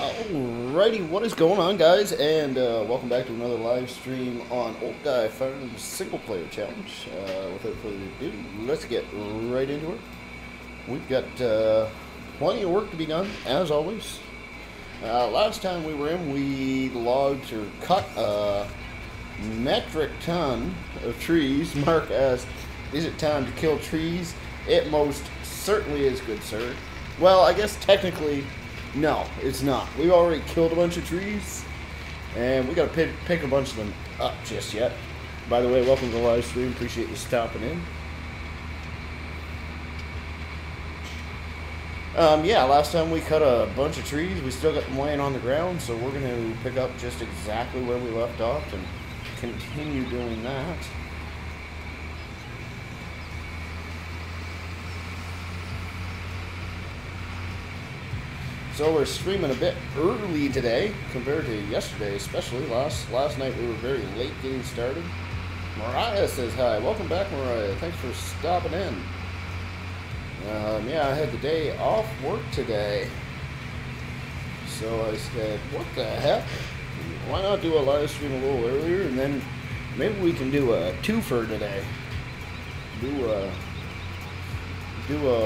Alrighty, what is going on, guys? And welcome back to another live stream on Old Guy Farms Single Player Challenge. Without further ado, let's get right into it. We've got plenty of work to be done, as always. Last time we were in, we logged or cut a metric ton of trees. Mark asked, "Is it time to kill trees?" It most certainly is, good sir. Well, I guess technically, no, it's not. We already killed a bunch of trees, and we gotta pick a bunch of them up just yet. By the way, welcome to the live stream. Appreciate you stopping in. Yeah, last time we cut a bunch of trees. We still got them laying on the ground, so we're gonna pick up just exactly where we left off and continue doing that. So we're streaming a bit early today compared to yesterday, especially. Last night we were very late getting started. Mariah says hi. Welcome back, Mariah. Thanks for stopping in. Yeah, I had the day off work today. So I said, what the heck? Why not do a live stream a little earlier, and then maybe we can do a twofer today. Do a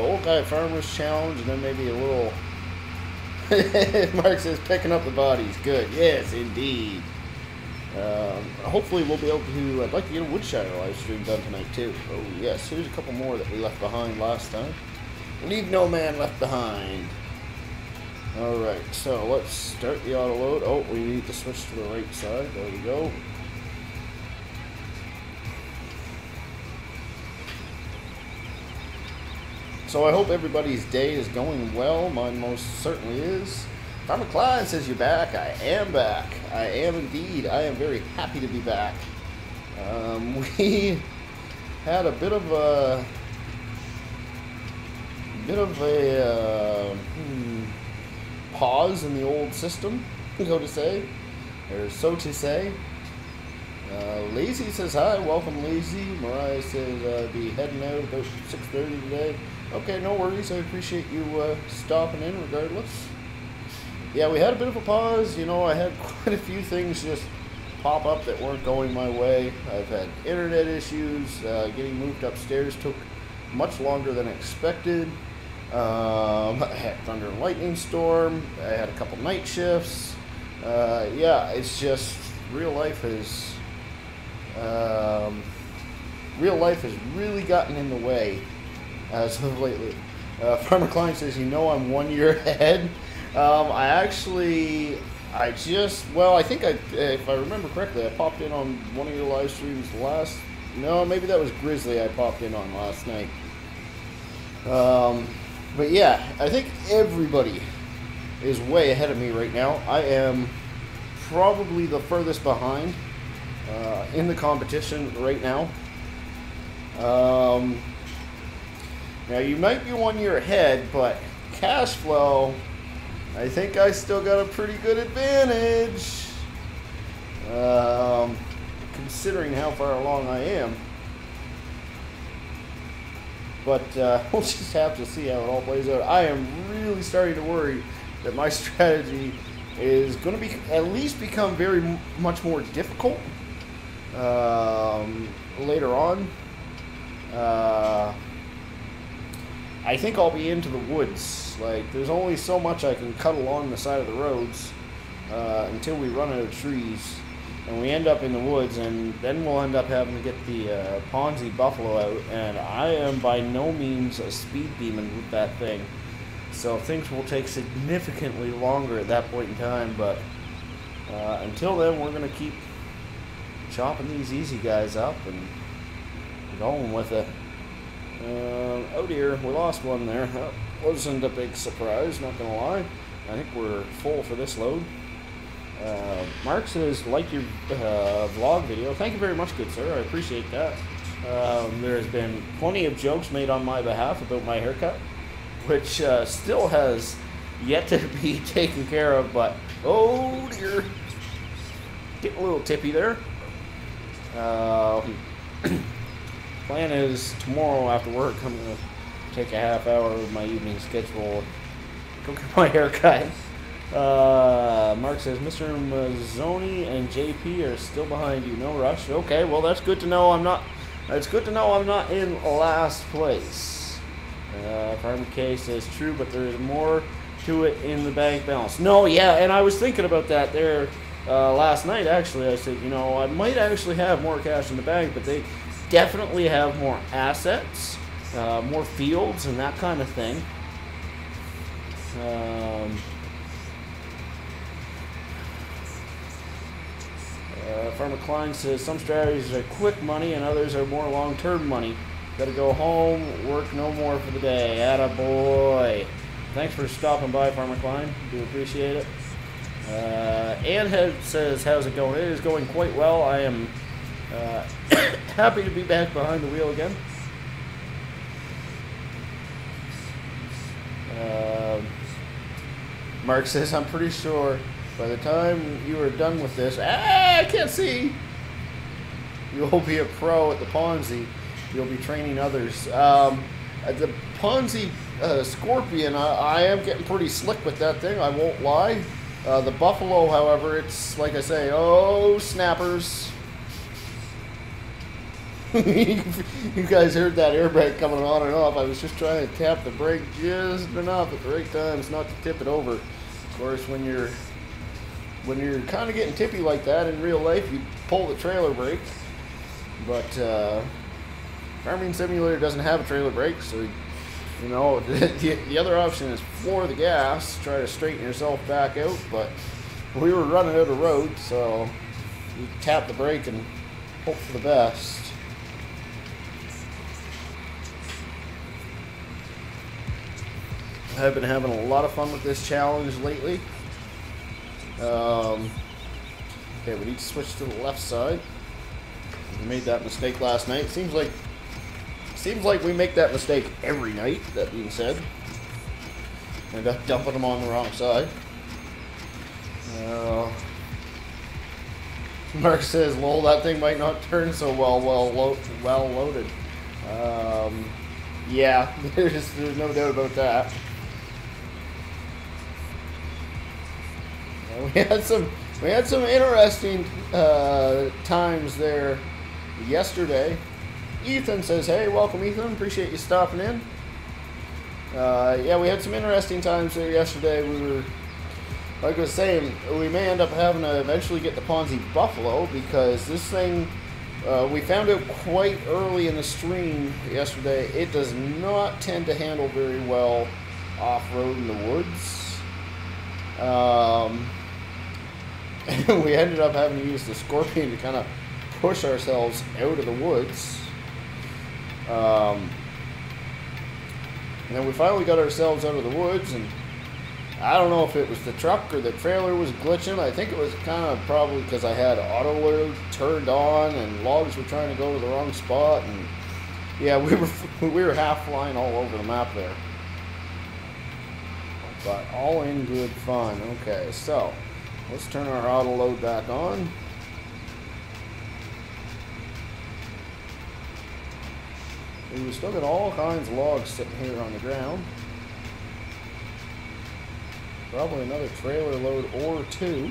Old Guy Farmers challenge, and then maybe a little... Mark says, picking up the bodies. Good. Yes, indeed. Hopefully we'll be able to... I'd like to get a Woodshire live stream done tonight, too. Oh, yes. Here's a couple more that we left behind last time. Leave no man left behind. Alright, so let's start the auto load. Oh, we need to switch to the right side. There we go. So I hope everybody's day is going well. Mine most certainly is. Farmer Clyde says you're back. I am back. I am indeed. I am very happy to be back. We had a bit of a pause in the old system, so to say. Lazy says hi. Welcome, Lazy. Mariah says be heading out about 6:30 today. Okay, no worries. I appreciate you stopping in regardless. Yeah, we had a bit of a pause. You know, I had quite a few things just pop up that weren't going my way. I've had internet issues. Getting moved upstairs took much longer than expected. I had thunder and lightning storm. I had a couple night shifts. Yeah, it's just real life has really gotten in the way as of lately. Farmer Klein says, you know, I'm 1 year ahead. I think if I remember correctly, I popped in on one of your live streams maybe that was Grizzly I popped in on last night. But yeah, I think everybody is way ahead of me right now. I am probably the furthest behind in the competition right now. Now, you might be 1 year ahead, but cash flow, I think I still got a pretty good advantage, considering how far along I am. But we'll just have to see how it all plays out. I am really starting to worry that my strategy is going to become very much more difficult later on. I think I'll be into the woods. Like, there's only so much I can cut along the side of the roads until we run out of trees. And we end up in the woods, and then we'll end up having to get the Ponzi buffalo out. And I am by no means a speed demon with that thing. So things will take significantly longer at that point in time. But until then, we're going to keep chopping these easy guys up and going with it. Oh dear, we lost one there. That wasn't a big surprise, not gonna lie. I think we're full for this load. Mark says, like your vlog video. Thank you very much, good sir. I appreciate that. There has been plenty of jokes made on my behalf about my haircut, which still has yet to be taken care of, but oh dear. Getting a little tippy there. Plan is tomorrow after work, I'm going to take a half hour of my evening schedule, go get my hair cut. Mark says Mr. Mazzoni and JP are still behind you. No rush. Okay, well that's good to know. I'm not. It's good to know I'm not in last place. Farmer K says true, but there's more to it in the bank balance. No, yeah, and I was thinking about that there last night. Actually, I said, you know, I might actually have more cash in the bank, but they definitely have more assets, more fields, and that kind of thing. Farmer Klein says some strategies are quick money and others are more long-term money. Gotta go home, work no more for the day. Attaboy. Thanks for stopping by, Farmer Klein. Do appreciate it. Ann says, how's it going? It is going quite well. I am happy to be back behind the wheel again. Mark says, I'm pretty sure by the time you are done with this, I can't see. You'll be a pro at the Ponzi. You'll be training others. At the Ponzi Scorpion, I am getting pretty slick with that thing, I won't lie. The Buffalo, however, it's like I say, oh, snappers. You guys heard that airbag coming on and off. I was just trying to tap the brake just enough at the right times not to tip it over. Of course, when you're kind of getting tippy like that in real life, you pull the trailer brake. But Farming Simulator doesn't have a trailer brake, so you know the other option is floor the gas, try to straighten yourself back out. But we were running out of road, so you tap the brake and hope for the best. I've been having a lot of fun with this challenge lately. Okay, we need to switch to the left side. We made that mistake last night. Seems like we make that mistake every night. That being said, end up dumping them on the wrong side. Mark says, "Lol, that thing might not turn so well loaded." Yeah, there's no doubt about that. We had some interesting times there yesterday. Ethan says, "Hey, welcome, Ethan. Appreciate you stopping in." Yeah, we had some interesting times there yesterday. We were, like I was saying, we may end up having to eventually get the Ponzi Buffalo because this thing, we found out quite early in the stream yesterday, it does not tend to handle very well off-road in the woods. We ended up having to use the Scorpion to kind of push ourselves out of the woods. And then we finally got ourselves out of the woods, and I don't know if it was the truck or the trailer was glitching. I think it was kind of probably because I had auto load turned on and logs were trying to go to the wrong spot, and yeah, we were half flying all over the map there. But all in good fun. Okay, so let's turn our auto load back on. We've still got all kinds of logs sitting here on the ground. Probably another trailer load or two.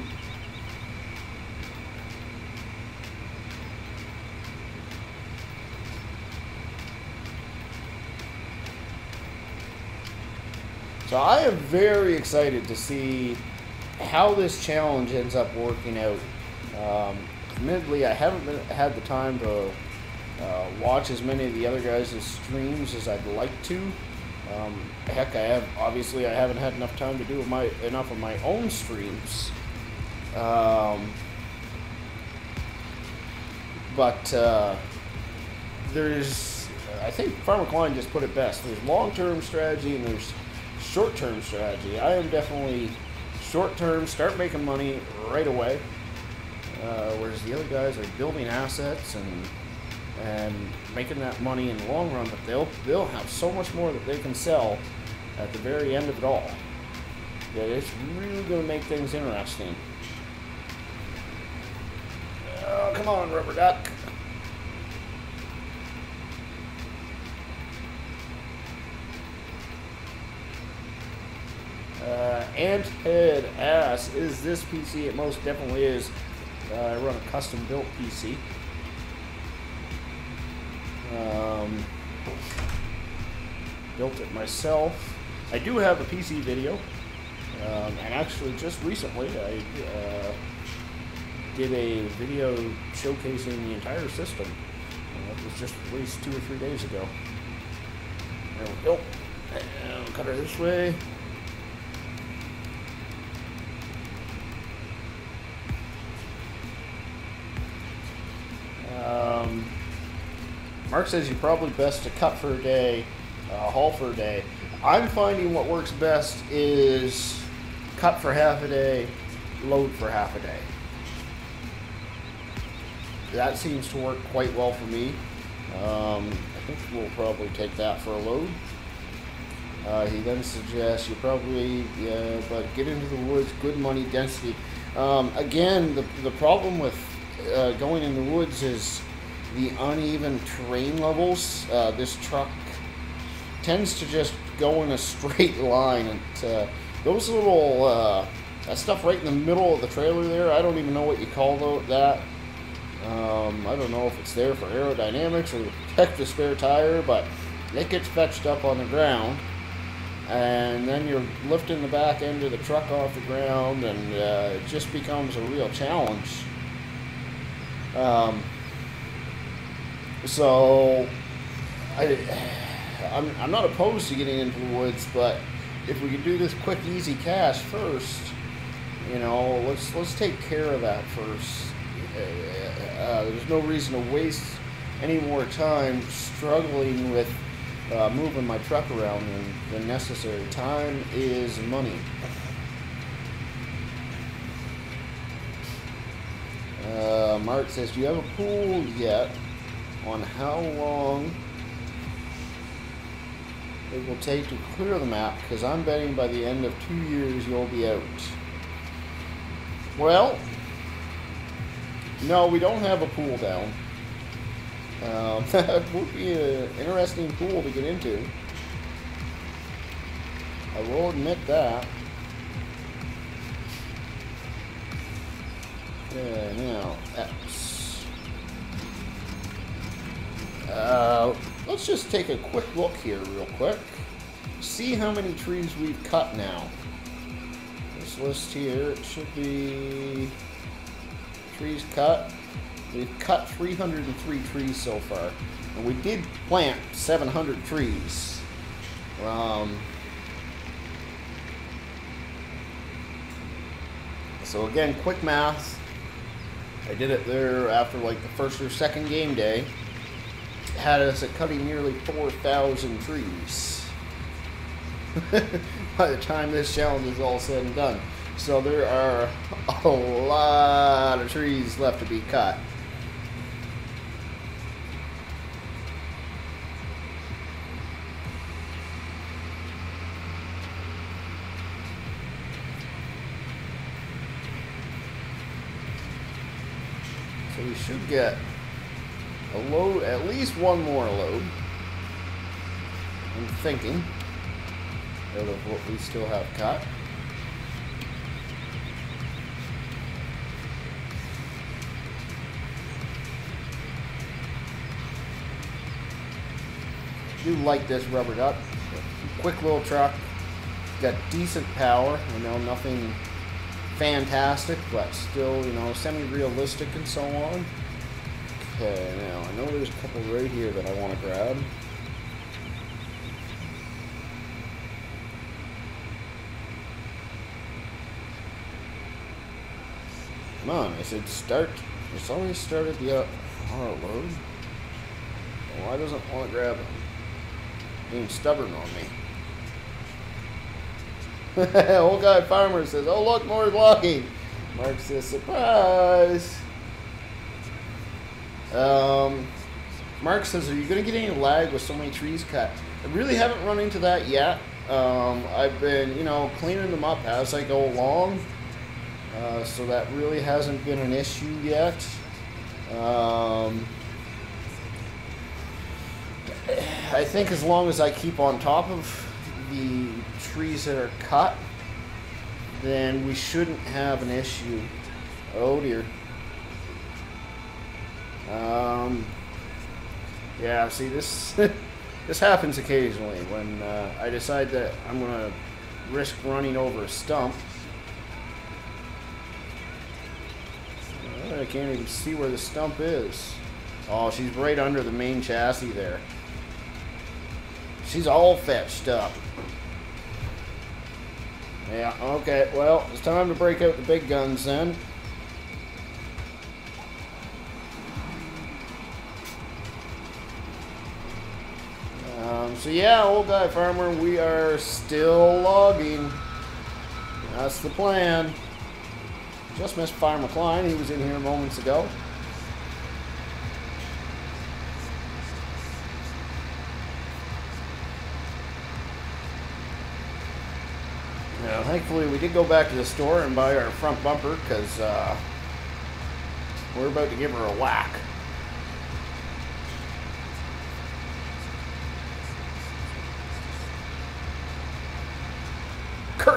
So I am very excited to see how this challenge ends up working out. Admittedly, I haven't had the time to watch as many of the other guys' streams as I'd like to. Heck, I haven't had enough time to do enough of my own streams. There's, I think Farmer Klein just put it best. There's long-term strategy and there's short-term strategy. I am definitely short-term, start making money right away. Whereas the other guys are building assets and making that money in the long run, but they'll have so much more that they can sell at the very end of it all. Yeah, it's really going to make things interesting. Oh, come on, rubber duck. Ant head ass. Is this PC? It most definitely is. I run a custom built PC. Built it myself. I do have a PC video, and actually just recently I did a video showcasing the entire system. It was just released 2 or 3 days ago. There we go. And we'll cut her this way. Mark says you're probably best to cut for a day, haul for a day. I'm finding what works best is cut for half a day, load for half a day. That seems to work quite well for me. I think we'll probably take that for a load. He then suggests you probably, but get into the woods, good money, density. Again, the problem with going in the woods is the uneven terrain levels. This truck tends to just go in a straight line, and those little that stuff right in the middle of the trailer there, I don't even know what you call that. I don't know if it's there for aerodynamics or to protect the spare tire, but it gets fetched up on the ground, and then you're lifting the back end of the truck off the ground, and it just becomes a real challenge. So I'm not opposed to getting into the woods, but if we could do this quick, easy cash first, you know, let's take care of that first. There's no reason to waste any more time struggling with moving my truck around than necessary. Time is money. Mark says, do you have a pool yet on how long it will take to clear the map? Because I'm betting by the end of 2 years you'll be out. Well, no, we don't have a pool down. That would be an interesting pool to get into. I will admit that. Okay, now, X. Let's just take a quick look here real quick. See how many trees we've cut now. This list here, it should be trees cut. We've cut 303 trees so far. And we did plant 700 trees. So again, quick math. I did it there after like the first or second game day. Had us at cutting nearly 4,000 trees by the time this challenge is all said and done. So there are a lot of trees left to be cut. So we should get a load, at least one more load. I'm thinking out of what we still have cut. I do like this rubber duck. Quick little truck. Got decent power. You know, nothing fantastic, but still, you know, semi-realistic and so on. Okay, now I know there's a couple right here that I want to grab. Come on, I said start. It's already started the load. Why doesn't it want to grab it? Being stubborn on me. Old guy farmer says, oh look, more blocking. Mark says, surprise. Mark says, are you going to get any lag with so many trees cut? I really haven't run into that yet. I've been, you know, cleaning them up as I go along. So that really hasn't been an issue yet. I think as long as I keep on top of the trees that are cut, then we shouldn't have an issue. Oh dear. Yeah, see this this happens occasionally when I decide that I'm gonna risk running over a stump. I can't even see where the stump is. Oh, she's right under the main chassis there. She's all fetched up. Yeah, okay, well, it's time to break out the big guns then. So yeah, old guy farmer, we are still logging. That's the plan. Just missed Farmer Klein. He was in here moments ago. Now, thankfully, we did go back to the store and buy our front bumper because we're about to give her a whack.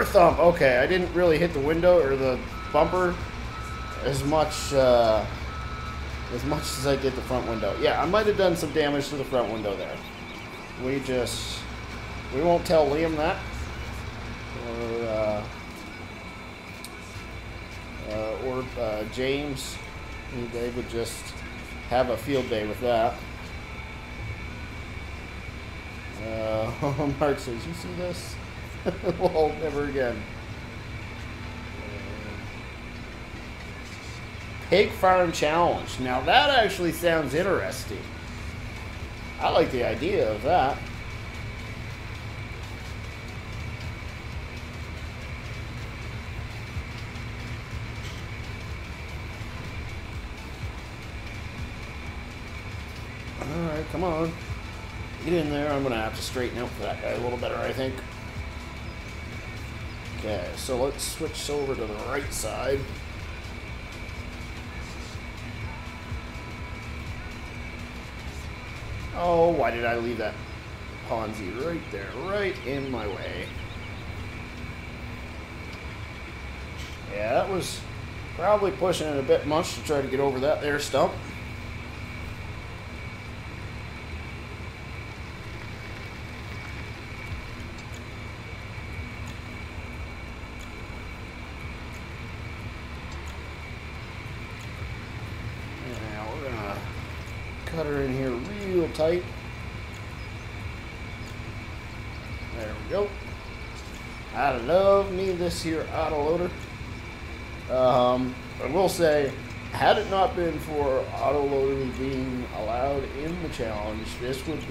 Thump. Okay, I didn't really hit the window or the bumper as much as I did the front window. Yeah, I might have done some damage to the front window there. We won't tell Liam that, or James. They would just have a field day with that. Mark says, "You see this?" Well, never again. Pig Farm Challenge. Now that actually sounds interesting. I like the idea of that. Alright, come on. Get in there. I'm going to have to straighten out for that guy a little better, I think. Okay, so let's switch over to the right side. Oh, why did I leave that Ponzi right there, right in my way? Yeah, that was probably pushing it a bit much to try to get over that there stump. Cut her in here real tight. There we go. I love me this here autoloader. I will say, had it not been for autoloader being allowed in the challenge, this would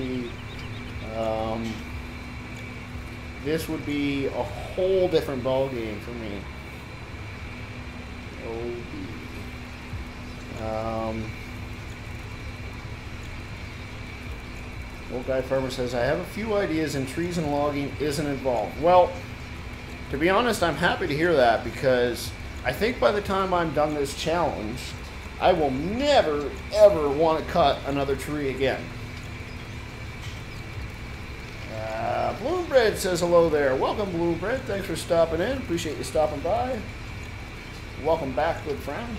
be a whole different ball game for me. Old Guy Farmer says, I have a few ideas and trees and logging isn't involved. Well, to be honest, I'm happy to hear that because I think by the time I'm done this challenge, I will never, ever want to cut another tree again. Bloombread says hello there. Welcome, Bloombread. Thanks for stopping in. Appreciate you stopping by. Welcome back, good friend.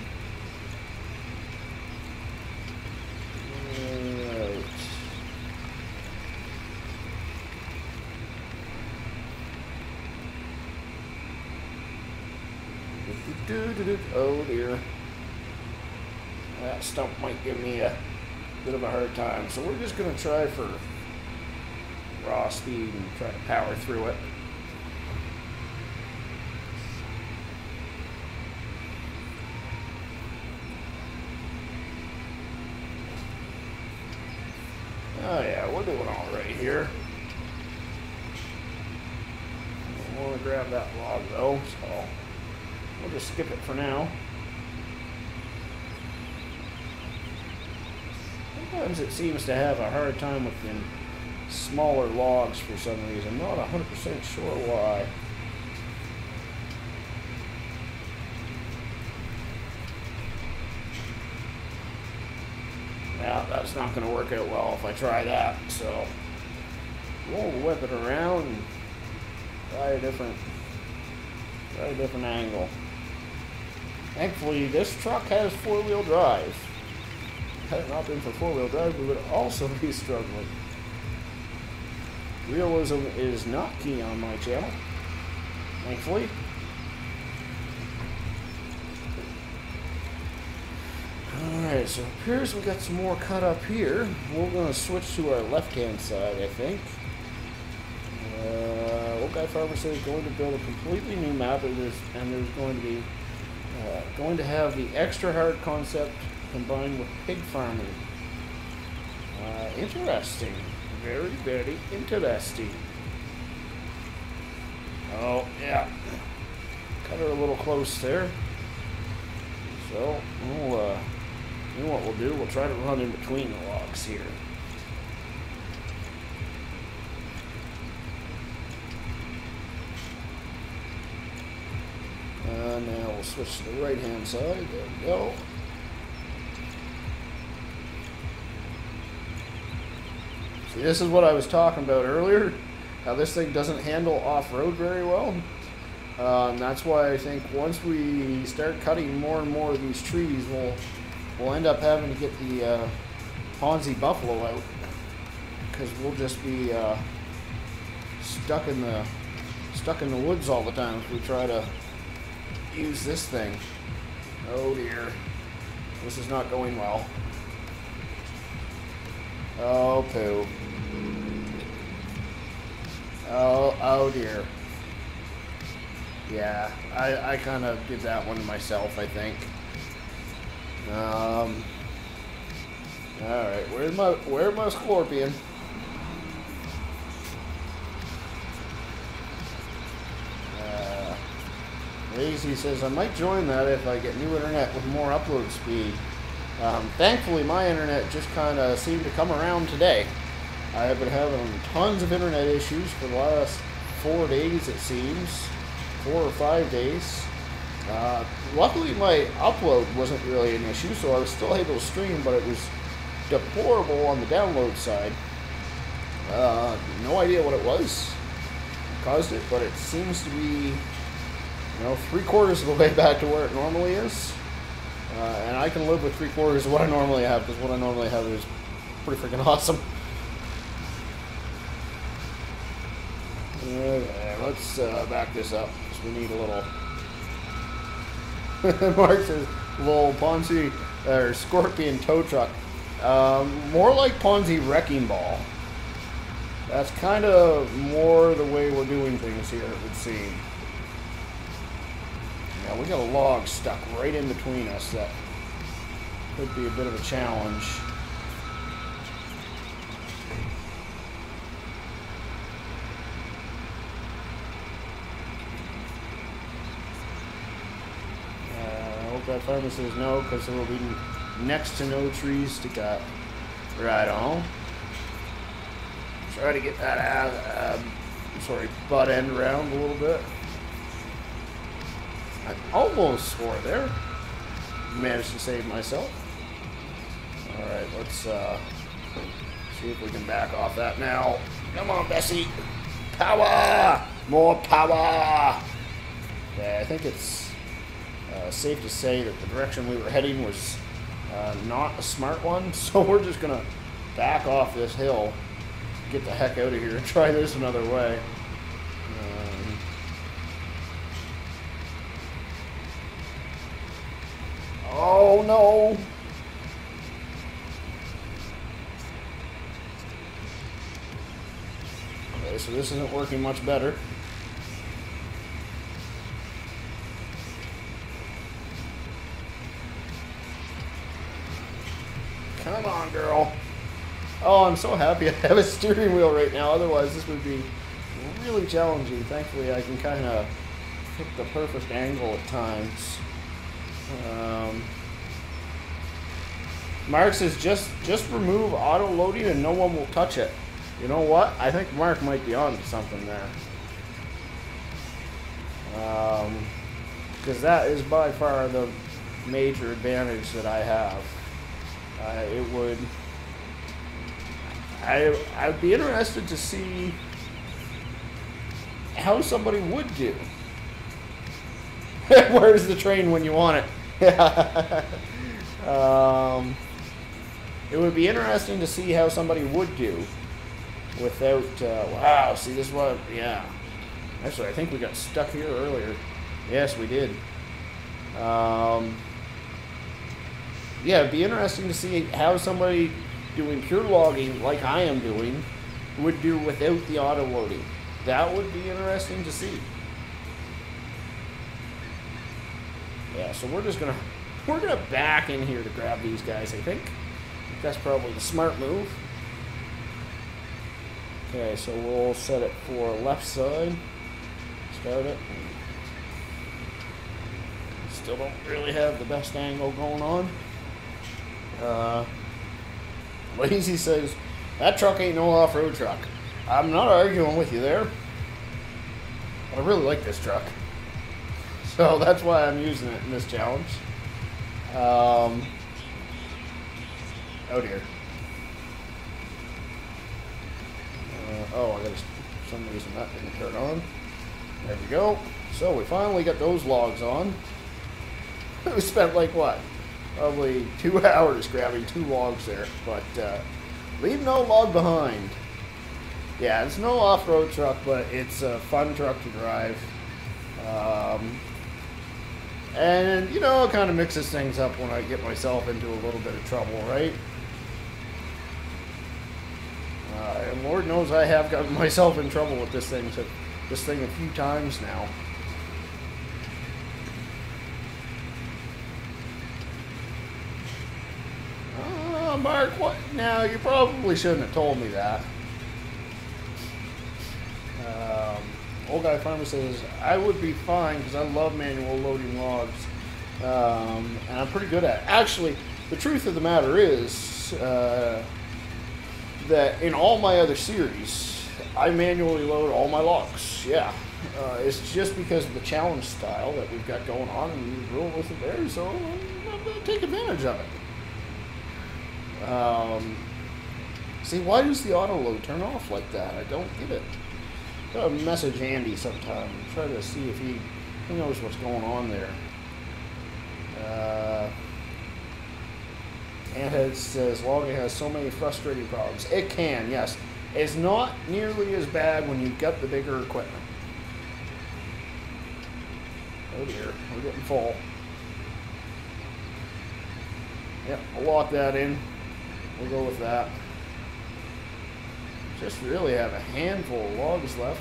Oh dear. That stump might give me a bit of a hard time. So we're just going to try for raw speed and try to power through it. Oh yeah, we're doing all right here. I want to grab that log though, so we'll just skip it for now. Sometimes it seems to have a hard time with them smaller logs for some reason. Not 100% sure why. Yeah, that's not going to work out well if I try that. So we'll whip it around and try a different Try a different angle. Thankfully, this truck has four-wheel drive. Had it not been for four-wheel drive, we would also be struggling. Realism is not key on my channel, thankfully. Alright, so it appears we got some more cut up here. We're going to switch to our left-hand side, I think. Old Guy Farmer says going to build a completely new map, and there's going to be going to have the extra hard concept combined with pig farming. Interesting. Very, very interesting. Oh, yeah. Cut her a little close there. So, we'll, you know what we'll do? We'll try to run in between the logs here. Now we'll switch to the right-hand side. There we go. See, this is what I was talking about earlier. How this thing doesn't handle off-road very well. And that's why I think once we start cutting more and more of these trees, we'll end up having to get the Ponzi buffalo out, because we'll just be stuck in the woods all the time if we try to use this thing. Oh dear, this is not going well. Oh poo. Oh dear. Yeah, I kind of did that one myself, I think. All right, where's my scorpion? Lazy says I might join that if I get new internet with more upload speed. Thankfully, my internet just kind of seemed to come around today. I have been having tons of internet issues for the last 4 days, it seems. 4 or 5 days. Luckily, my upload wasn't really an issue, so I was still able to stream, but it was deplorable on the download side. No idea what it was caused it, but it seems to be, 3/4 of the way back to where it normally is. And I can live with 3/4 of what I normally have, because what I normally have is pretty freaking awesome. Okay, let's back this up, because we need a little... Mark says, little Ponzi, or Scorpion tow truck. More like Ponzi wrecking ball. That's kind of more the way we're doing things here, it would seem. Yeah, we got a log stuck right in between us. That could be a bit of a challenge. Old Guy Farmer says no, because there will be next to no trees to cut. Right on. Try to get that butt end around a little bit. I almost swore there. Managed to save myself. Alright, let's see if we can back off that now. Come on, Bessie. Power! More power! Yeah, I think it's safe to say that the direction we were heading was not a smart one, so we're just going to back off this hill, get the heck out of here, and try this another way. Oh no! Okay, so this isn't working much better. Come on, girl. Oh, I'm so happy I have a steering wheel right now. Otherwise, this would be really challenging. Thankfully, I can kind of pick the perfect angle at times. Mark says just remove auto loading and no one will touch it. You know what? I think Mark might be on to something there. Because that is by far the major advantage that I have. I'd be interested to see how somebody would do. Where's the train when you want it? It would be interesting to see how somebody would do without. Wow, see this one? Yeah. Actually, I think we got stuck here earlier. Yes, we did. Yeah, it'd be interesting to see how somebody doing pure logging, like I am doing, would do without the auto loading. That would be interesting to see. Yeah, so we're gonna back in here to grab these guys, I think. That's probably the smart move. Okay, so we'll set it for left side. Start it. Still don't really have the best angle going on. Lazy says, that truck ain't no off-road truck. I'm not arguing with you there. But I really like this truck. So that's why I'm using it in this challenge. Oh dear. Oh, I gotta, for some reason that didn't turn on. There we go. So we finally got those logs on. We spent like what? Probably 2 hours grabbing 2 logs there, but leave no log behind. Yeah, it's no off-road truck, but it's a fun truck to drive. And, you know, it kind of mixes things up when I get myself into a little bit of trouble, right? And Lord knows I have gotten myself in trouble with this thing a few times now. Mark, what? Now, you probably shouldn't have told me that. Old Guy Farmer says, I would be fine because I love manual loading logs. And I'm pretty good at it. Actually, the truth of the matter is that in all my other series, I manually load all my logs. Yeah. It's just because of the challenge style that we've got going on, and we roll with it there, so I'm going to take advantage of it. See, why does the auto load turn off like that? I don't get it. Gotta message Andy sometime and try to see if he knows what's going on there. Anthead says logging has so many frustrating problems. It can, yes. It's not nearly as bad when you've got the bigger equipment. Oh dear, we're getting full. Yep, I'll lock that in. We'll go with that. Just really have a handful of logs left.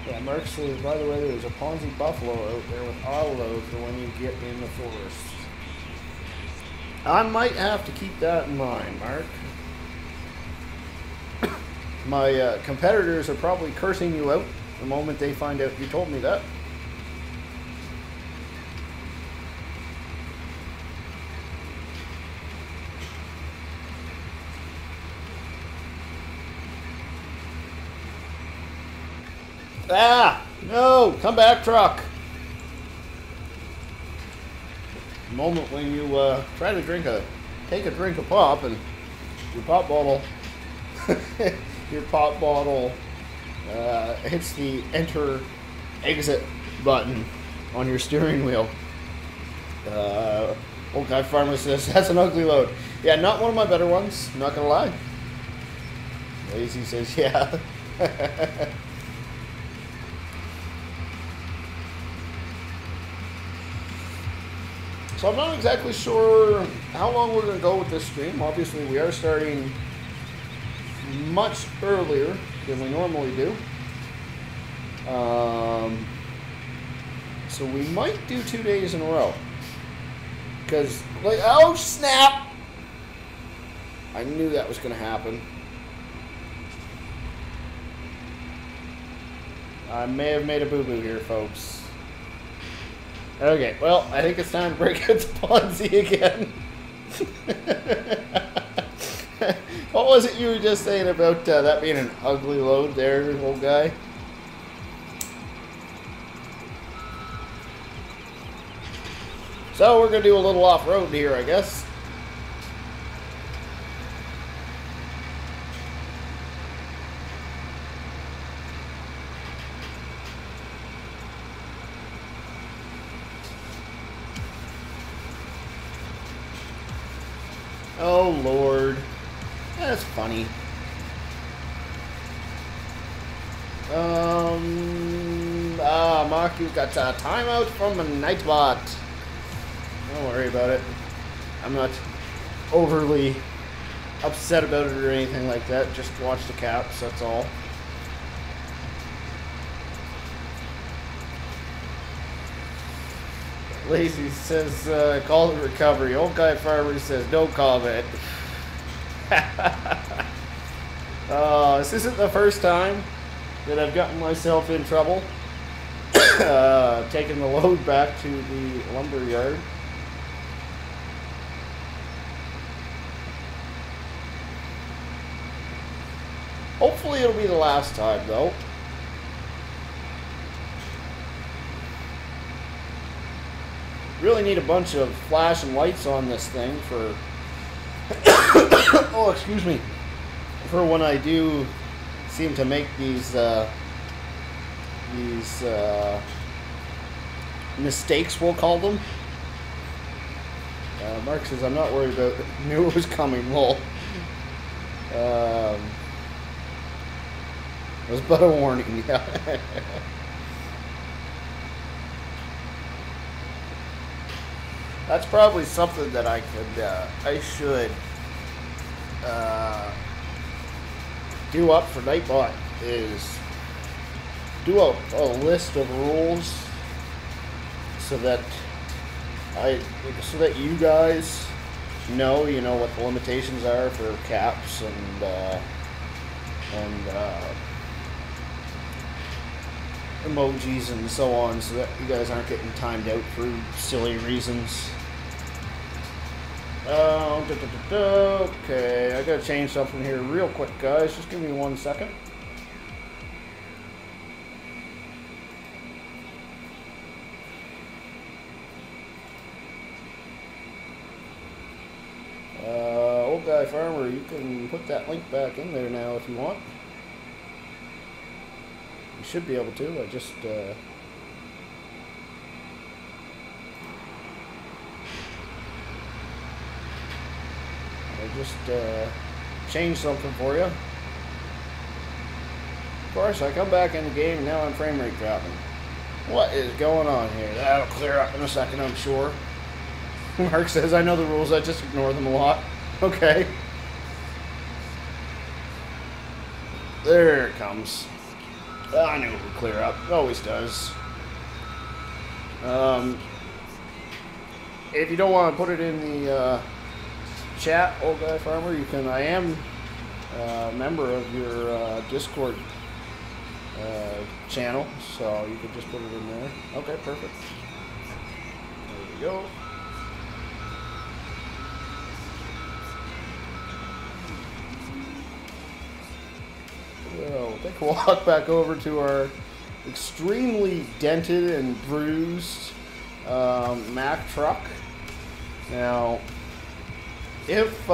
Yeah, Mark says, by the way, there's a Ponzi buffalo out there with auto load for when you get in the forest. I might have to keep that in mind, Mark. My competitors are probably cursing you out the moment they find out you told me that. Ah! No! Come back, truck! The moment when you try to take a drink of pop and your pop bottle hits the enter exit button on your steering wheel. Old Guy Farmer says, that's an ugly load. Yeah, not one of my better ones, not gonna lie. Lazy says, yeah. So I'm not exactly sure how long we're going to go with this stream. Obviously, we are starting much earlier than we normally do. So we might do 2 days in a row. Because, like, oh snap! I knew that was going to happen. I may have made a boo-boo here, folks. Okay, well, I think it's time to break out the Ponzi again. What was it you were just saying about that being an ugly load there, old guy? So we're going to do a little off-road here, I guess. Oh, Lord. That's funny. Mark, you got a timeout from a Nightbot. Don't worry about it. I'm not overly upset about it or anything like that. Just watch the caps, that's all. Lazy says, call it recovery. Old Guy Farmer says, no comment. This isn't the first time that I've gotten myself in trouble. Taking the load back to the lumber yard. Hopefully it'll be the last time, though. Really need a bunch of flashing lights on this thing for oh, excuse me, for when I do seem to make these mistakes, we'll call them. Mark says, I'm not worried about it. Knew it was coming. Lol. It was but a warning, yeah. That's probably something that I could, I should do up for Nightbot, is do a list of rules so that you guys know, what the limitations are for caps and emojis and so on, so that you guys aren't getting timed out for silly reasons. Okay, I gotta change something here real quick, guys. Just give me 1 second. Old Guy Farmer, you can put that link back in there now if you want. You should be able to. I just changed something for you. Of course, I come back in the game and now I'm frame rate dropping. What is going on here? That'll clear up in a second, I'm sure. Mark says, I know the rules, I just ignore them a lot. Okay. There it comes. I knew it would clear up. It always does. If you don't want to put it in the chat, Old Guy Farmer, you can. I am a member of your Discord channel, so you can just put it in there. Okay, perfect. There we go. We'll take a walk back over to our extremely dented and bruised Mack truck. Now, if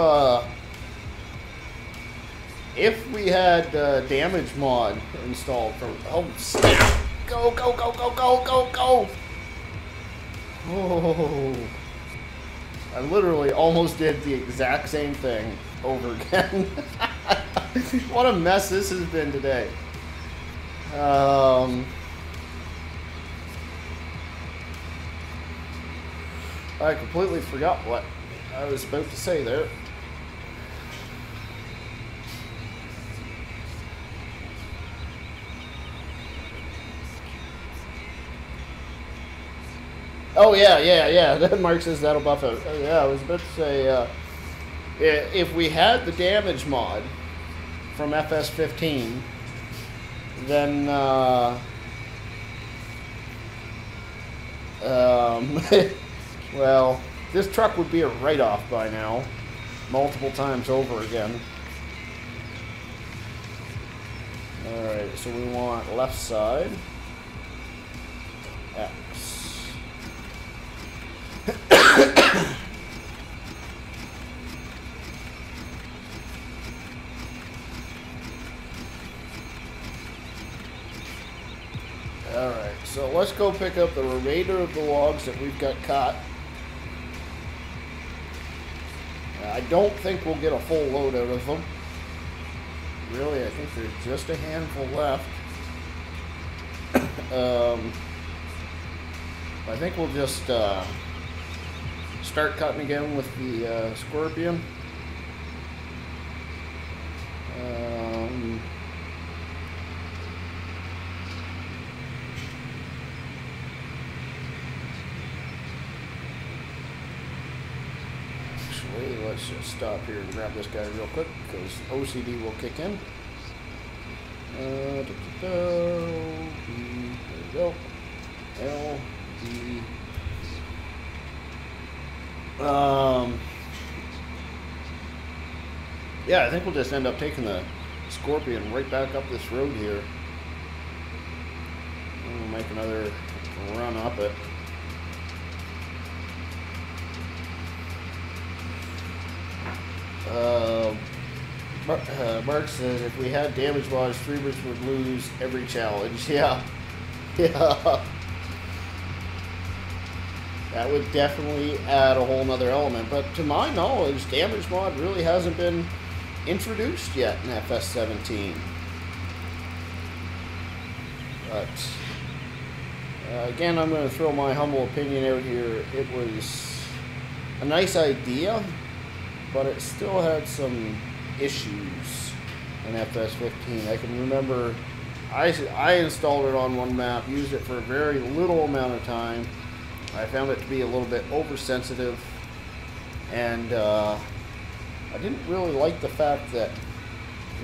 we had damage mod installed for, oh snap, go, go, go, go, go, go, go. Oh, I literally almost did the exact same thing over again. What a mess this has been today. I completely forgot what I was about to say there. Oh yeah. Mark says that'll buff out. Yeah, I was about to say, if we had the damage mod from FS15, then well, this truck would be a write-off by now, multiple times over again. Alright, so we want left side, X. Alright, so let's go pick up the remainder of the logs that we've got cut. I don't think we'll get a full load out of them. Really, I think there's just a handful left. I think we'll just start cutting again with the Scorpion. Actually, let's just stop here and grab this guy real quick because OCD will kick in. There we go. L, D. Yeah, I think we'll just end up taking the Scorpion right back up this road here. And we'll make another run up it. Mark says if we had damage mods, Freebirds would lose every challenge. Yeah. Yeah. That would definitely add a whole nother element. But to my knowledge, damage mod really hasn't been introduced yet in FS17. But again, I'm going to throw my humble opinion out here. It was a nice idea, but it still had some issues in FS15. I can remember I installed it on one map, used it for a very little amount of time. I found it to be a little bit oversensitive, and I didn't really like the fact that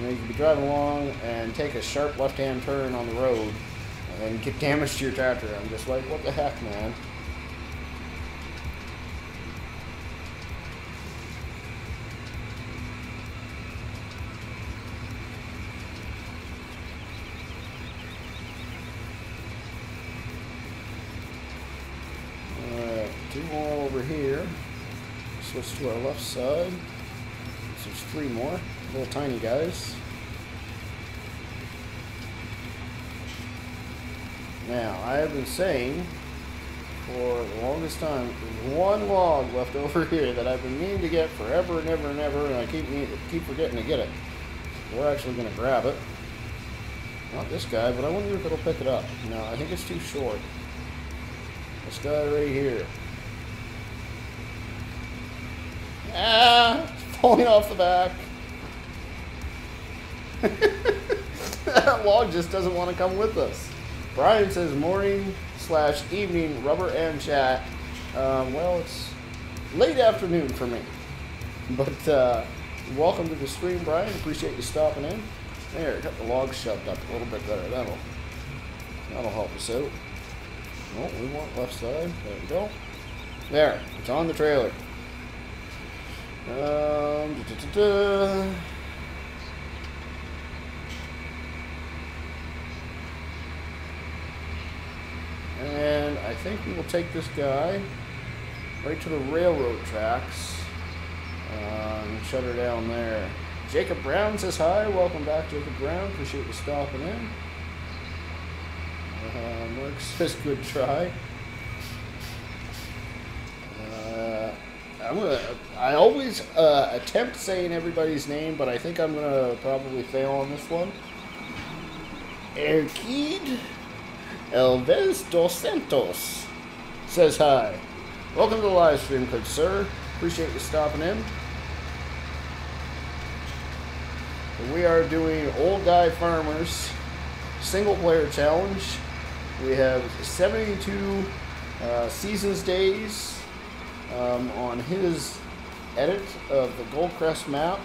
you could be driving along and take a sharp left-hand turn on the road and get damage to your tractor. I'm just like, what the heck, man? Two more over here. Switch to our left side. So there's three more. Little tiny guys. Now, I have been saying for the longest time, there's one log left over here that I've been meaning to get forever and ever and ever, and I keep forgetting to get it. We're actually going to grab it. Not this guy, but I wonder if it'll pick it up. No, I think it's too short. This guy right here. Ah, it's falling off the back. That log just doesn't want to come with us. Brian says morning/evening rubber and chat. Well, it's late afternoon for me. But welcome to the stream, Brian. Appreciate you stopping in. There, got the logs shoved up a little bit better. That'll help us out. Oh, we want left side. There we go. There, it's on the trailer. And I think we will take this guy right to the railroad tracks and shut her down there. Jacob Brown says hi. Welcome back, Jacob Brown. Appreciate you stopping in. Mark says good try. I always attempt saying everybody's name, but I think I'm gonna probably fail on this one. Erkid Elves dos Santos says hi. Welcome to the live stream, good sir. Appreciate you stopping in. We are doing Old Guy Farmers single player challenge. We have 72 seasons days on his edit of the Gold Crest map.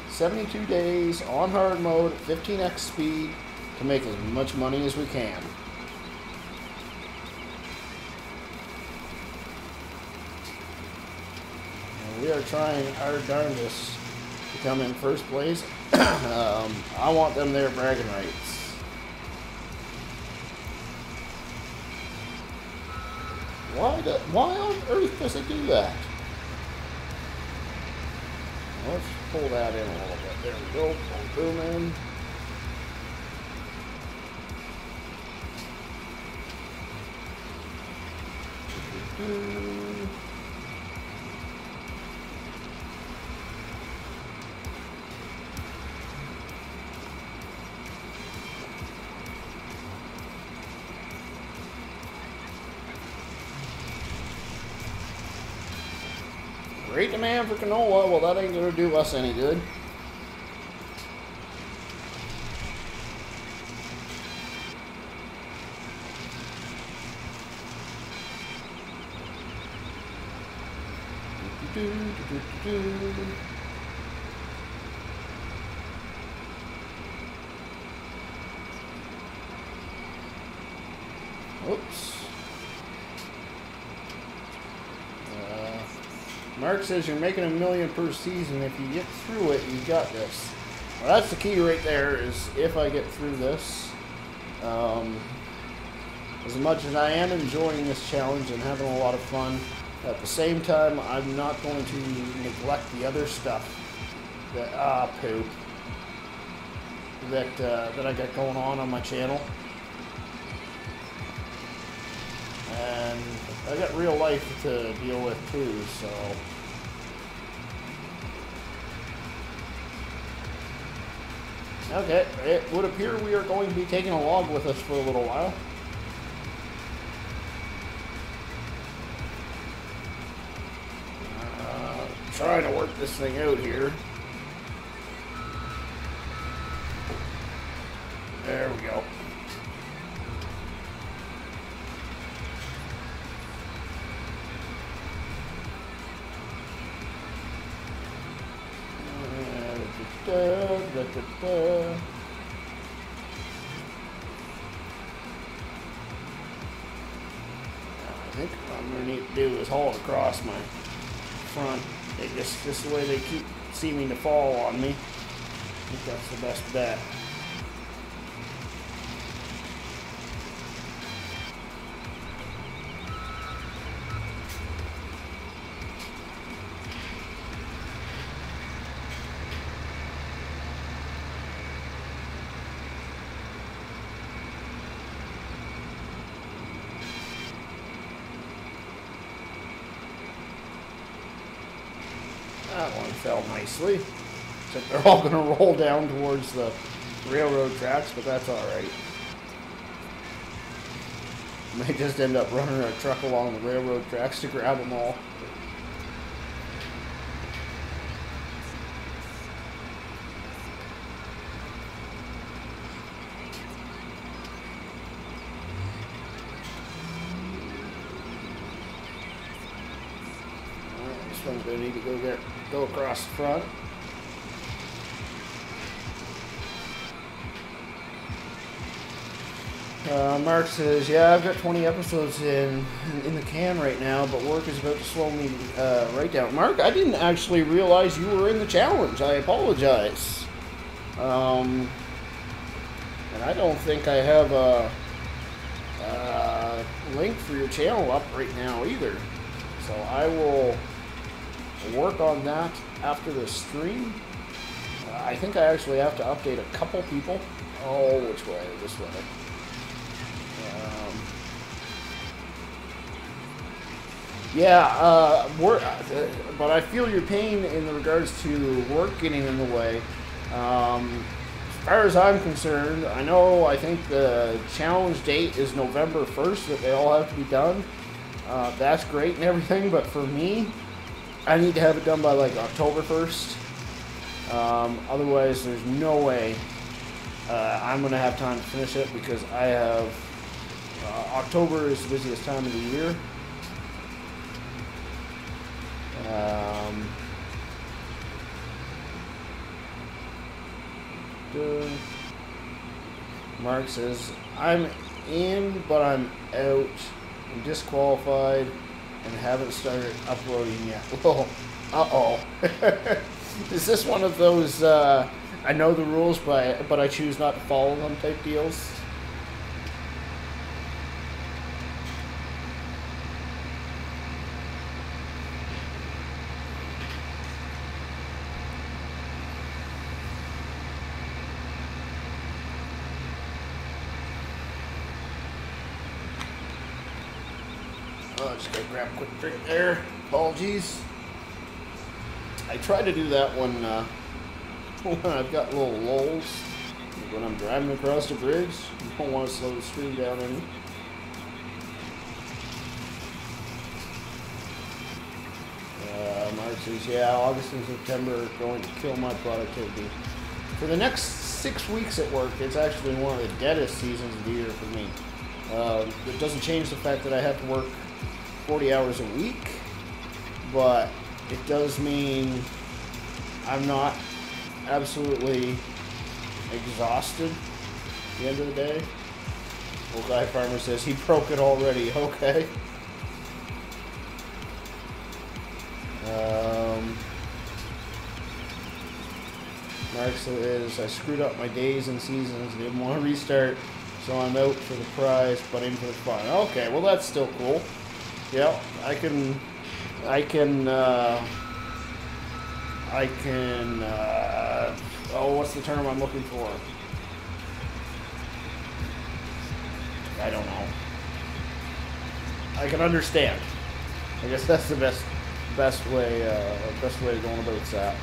72 days on hard mode, 15x speed to make as much money as we can. And we are trying our darndest to come in first place. I want them their bragging rights. Why on earth does it do that? Let's pull that in a little bit. There we go. Boom in. Great demand for canola. Well, that ain't gonna do us any good. Oops. Mark says you're making $1 million per season. If you get through it, you got this. Well, that's the key right there, is if I get through this. As much as I am enjoying this challenge and having a lot of fun, at the same time, I'm not going to neglect the other stuff that, poop, that I got going on my channel. And I got real life to deal with too, so. Okay, it would appear we are going to be taking a log with us for a little while. Trying to work this thing out here. There we go. I think what I'm going to need to do is haul it across my front. Just the way they keep seeming to fall on me. I think that's the best bet. That one fell nicely. Except they're all going to roll down towards the railroad tracks, but that's alright. May just end up running a truck along the railroad tracks to grab them all. This one's going to need to go across the front. Mark says, yeah, I've got 20 episodes in the can right now, but work is about to slow me right down. Mark, I didn't actually realize you were in the challenge. I apologize. And I don't think I have a link for your channel up right now either. So I will work on that after the stream. I think I actually have to update a couple people. Oh, which way? This way. Yeah, but I feel your pain in regards to work getting in the way. As far as I'm concerned, I think the challenge date is November 1st, that they all have to be done. That's great and everything, but for me, I need to have it done by like October 1st. Otherwise, there's no way I'm going to have time to finish it, because I have October is the busiest time of the year. Mark says, I'm in, but I'm out. I'm disqualified and haven't started uploading yet. Well, uh-oh. Is this one of those, I know the rules, but I choose not to follow them type deals? Oh, just gotta grab a quick drink there. Apologies. I try to do that when I've got little lulls. When I'm driving across the bridge, you don't want to slow the stream down any. Mark Says, yeah, August and September are going to kill my productivity. For the next 6 weeks at work, it's actually one of the deadest seasons of the year for me. It doesn't change the fact that I have to work 40 hours a week, but it does mean I'm not absolutely exhausted at the end of the day. Old Guy Farmer says he broke it already. Okay. Mark says, I screwed up my days and seasons, didn't want to restart, so I'm out for the prize, but in for the fun. Okay, well that's still cool. Yeah, I can, oh, what's the term I'm looking for? I don't know. I can understand. I guess that's the best way of going about that.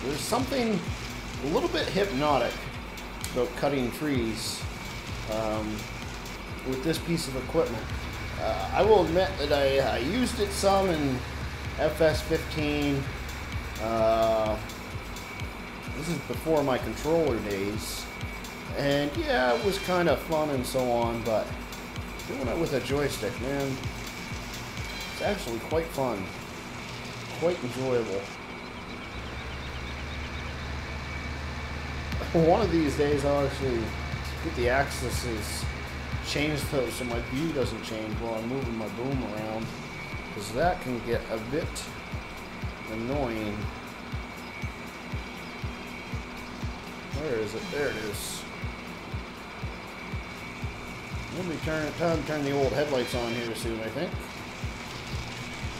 There's something a little bit hypnotic about cutting trees with this piece of equipment. I will admit that I used it some in FS15. This is before my controller days. And yeah, it was kind of fun and so on, but doing it with a joystick, man, it's actually quite fun. Quite enjoyable. One of these days I'll actually get the axes changed so my view doesn't change while I'm moving my boom around, because that can get a bit annoying. Where is it? There it is. We'll be time to turn the old headlights on here soon, I think.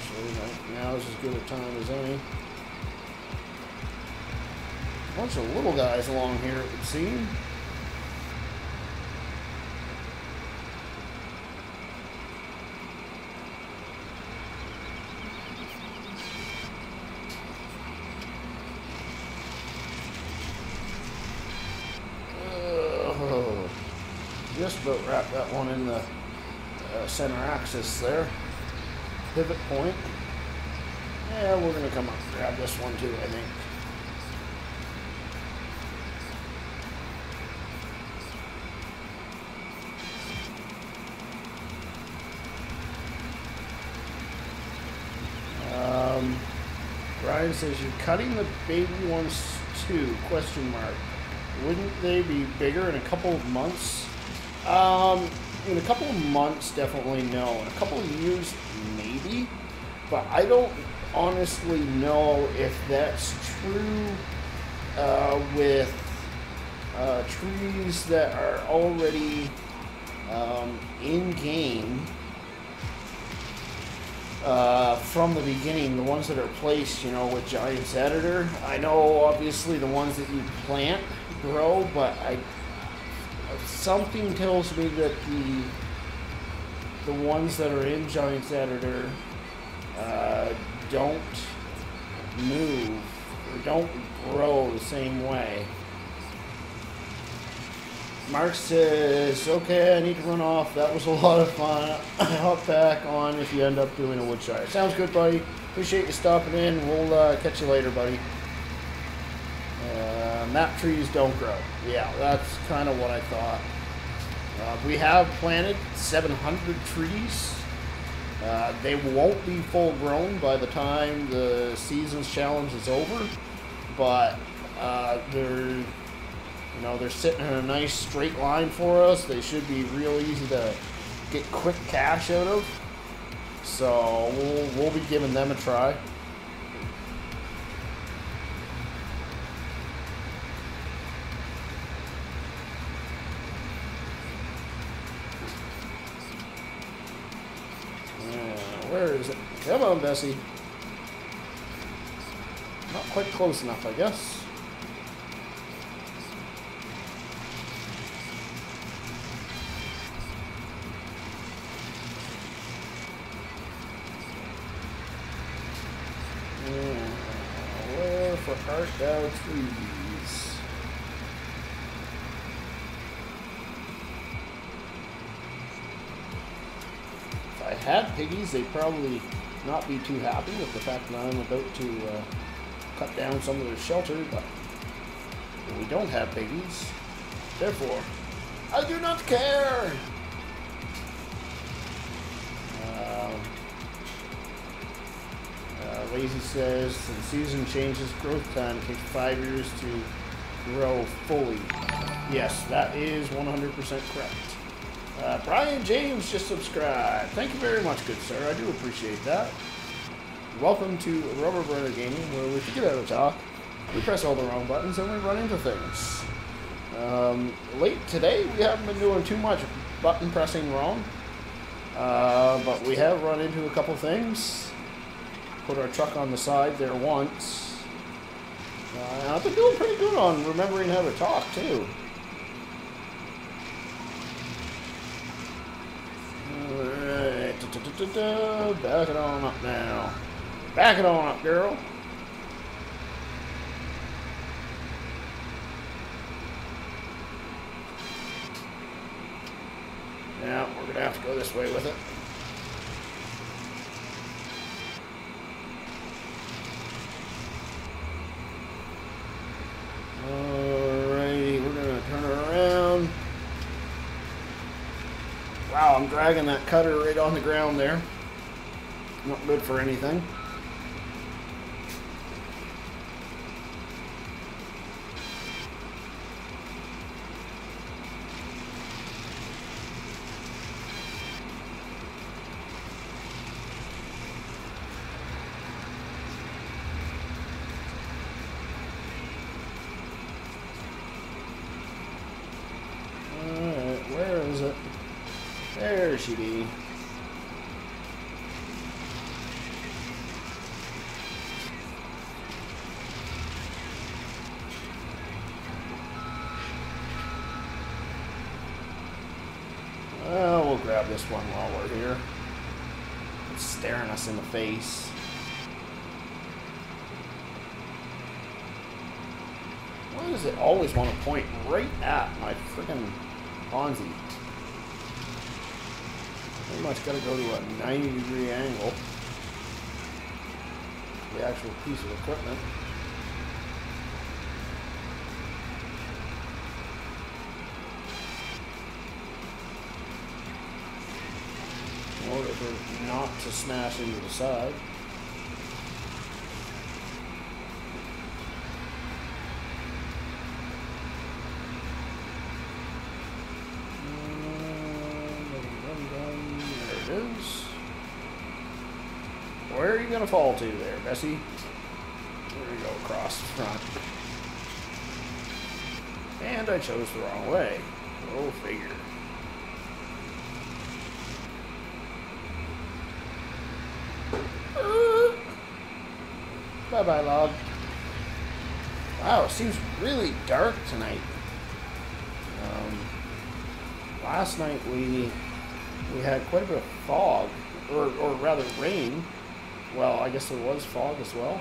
So now is as good a time as any. A bunch of little guys along here, it would seem. Just about wrap that one in the center axis there. Pivot point. Yeah, we're going to come up and grab this one too, I think. Brian says, you're cutting the baby ones too, question mark. Wouldn't they be bigger in a couple of months? In a couple of months, definitely no. In a couple of years, maybe. But I don't honestly know if that's true with trees that are already in game. From the beginning, the ones that are placed, with Giants Editor. I know, obviously, the ones that you plant grow, but something tells me that the ones that are in Giants Editor don't move or don't grow the same way. Mark says, okay, I need to run off. That was a lot of fun. I'll hop back on if you end up doing a woodshire. Sounds good, buddy. Appreciate you stopping in. We'll catch you later, buddy. Map trees don't grow. Yeah, that's kind of what I thought. We have planted 700 trees. They won't be full grown by the time the season's challenge is over, but they're sitting in a nice straight line for us. They should be real easy to get quick cash out of. So we'll be giving them a try. Where is it? Come on, Bessie. Not quite close enough, I guess. Where for art thou trees? If I had piggies, they'd probably not be too happy with the fact that I'm about to cut down some of their shelter, but we don't have piggies. Therefore, I do not care! Lazy says, the season changes, growth time takes 5 years to grow fully. Yes, that is 100% correct. Brian James just subscribed. Thank you very much, good sir. I do appreciate that. Welcome to Rubber Brother Gaming, where we forget how to talk, we press all the wrong buttons, and we run into things. Late today, we haven't been doing too much button pressing wrong, but we have run into a couple things. Put our truck on the side there once. I've been doing pretty good on remembering how to talk, too. Alright, back it on up now. Back it on up, girl. Yeah, we're going to have to go this way with it. Alrighty, we're going to turn her around. Wow, I'm dragging that cutter right on the ground there. Not good for anything. Where is it? There she be. Well, we'll grab this one while we're here. It's staring us in the face. Why does it always want to point right at my freaking Ponzi? Pretty much got to go to a 90-degree angle. The actual piece of equipment. In order for not to smash into the side. Where are you going to fall to there, Bessie? There you go, across the front. And I chose the wrong way. Go figure. Bye-bye, log. Wow, it seems really dark tonight. Last night we had quite a bit of fog, or rather rain. Well, I guess there was fog as well.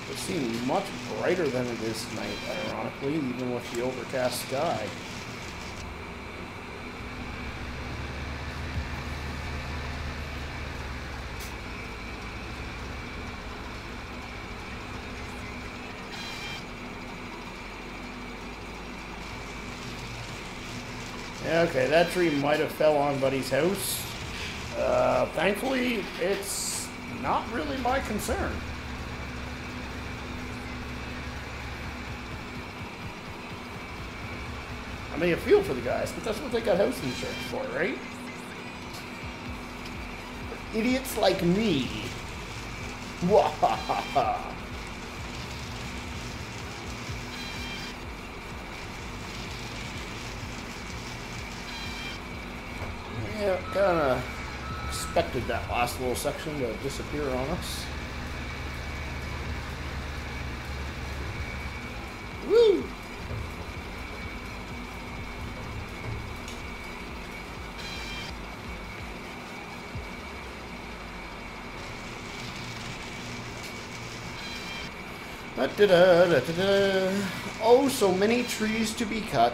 It seemed much brighter than it is tonight, ironically, even with the overcast sky. Okay, that tree might have fell on Buddy's house. Thankfully, it's not really my concern. I mean, I feel for the guys, but that's what they got house insurance for, right? For idiots like me. Wahahaha. Yeah, kind of expected that last little section to disappear on us. Woo! Oh, so many trees to be cut.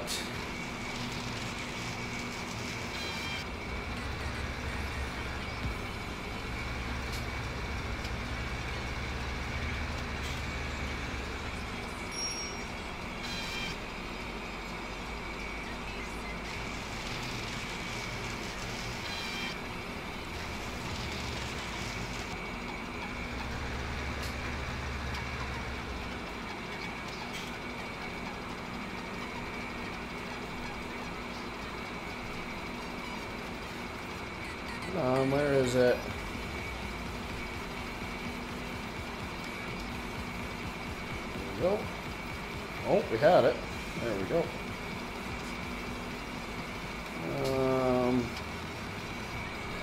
Where is it? There we go. Oh, we had it. There we go.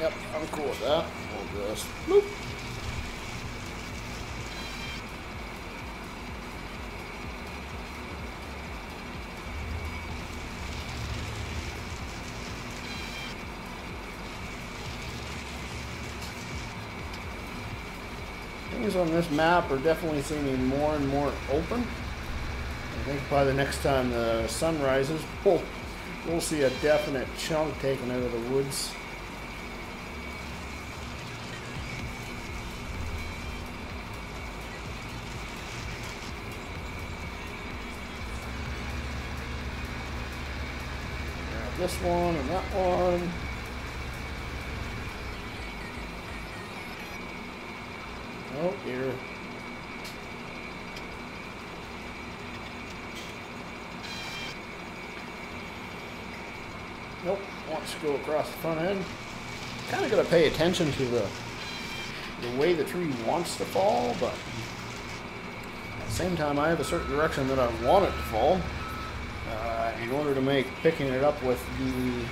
Yep, I'm cool with that. We'll just bloop. Things on this map are definitely seeming more and more open. I think by the next time the sun rises, we'll see a definite chunk taken out of the woods. Grab this one and that one. Oh dear. Nope, wants to go across the front end. Kind of got to pay attention to the way the tree wants to fall, but at the same time I have a certain direction that I want it to fall in order to make picking it up with the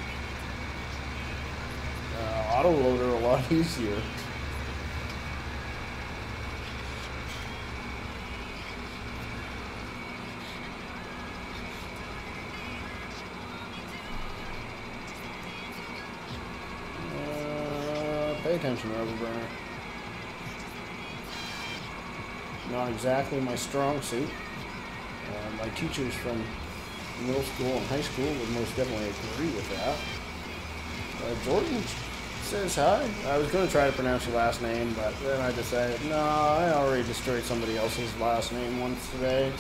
auto loader a lot easier. Pay attention, rubber burner. Not exactly my strong suit. My teachers from middle school and high school would most definitely agree with that. Jordan says hi. I was going to try to pronounce your last name, but then I decided, no, I already destroyed somebody else's last name once today.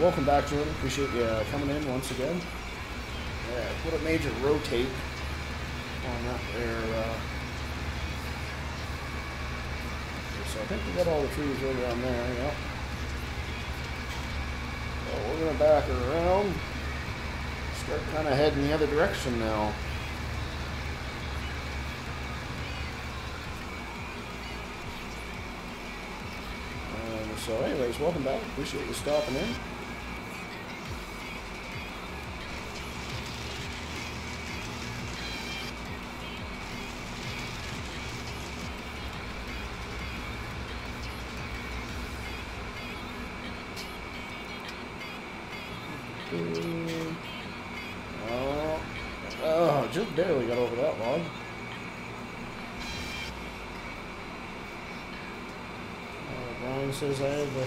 Welcome back, Jordan. Appreciate you coming in once again. Yeah, put a major rotate on that there. So I think we got all the trees right around there, yeah. So we're going to back her around, start kind of heading the other direction now. So anyways, welcome back. Appreciate you stopping in. Oh, just barely got over that log. Brian says I have a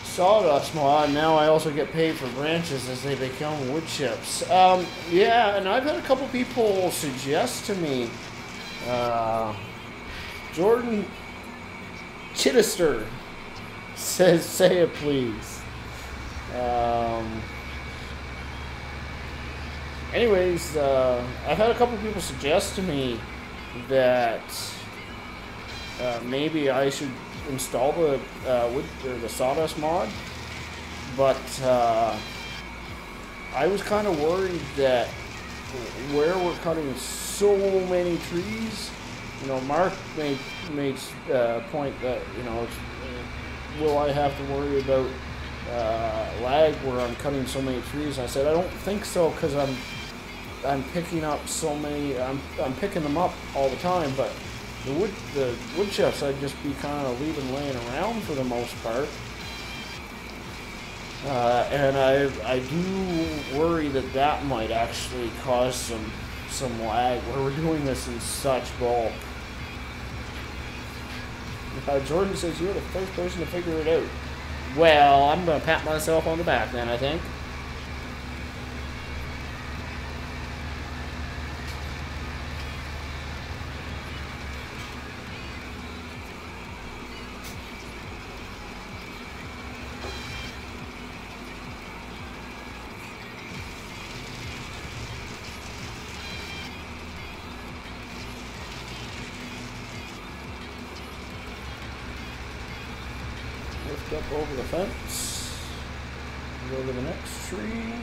sawdust mod. Now I also get paid for branches as they become wood chips. Yeah, and I've had a couple people suggest to me, Jordan Chittister says, say it please. Anyways, I've had a couple people suggest to me that maybe I should install the wood or the sawdust mod, but I was kind of worried that where we're cutting so many trees, you know, Mark made point that, you know, will I have to worry about lag where I'm cutting so many trees? I said I don't think so, because I'm picking up so many. I'm picking them up all the time, but the wood chips I'd just be kind of leaving laying around for the most part. And I do worry that that might actually cause some lag where we're doing this in such bulk. Jordan says you're the first person to figure it out. Well, I'm going to pat myself on the back then, I think. Lift up over the fence. Go to the next tree.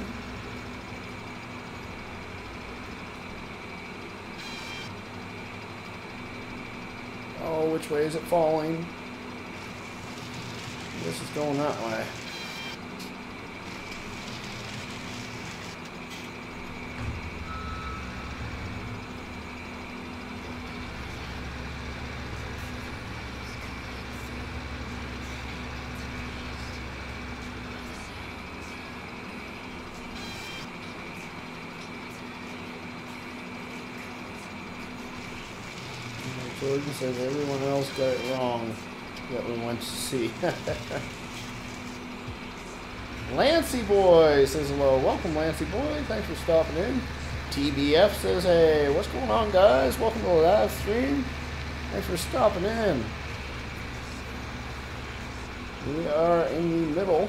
Oh, which way is it falling? This is going that way. Jordan says everyone else got it wrong that we went to see. Lancy Boy says hello. Welcome, Lancy Boy. Thanks for stopping in. TBF says, hey, what's going on, guys? Welcome to the live stream. Thanks for stopping in. We are in the middle.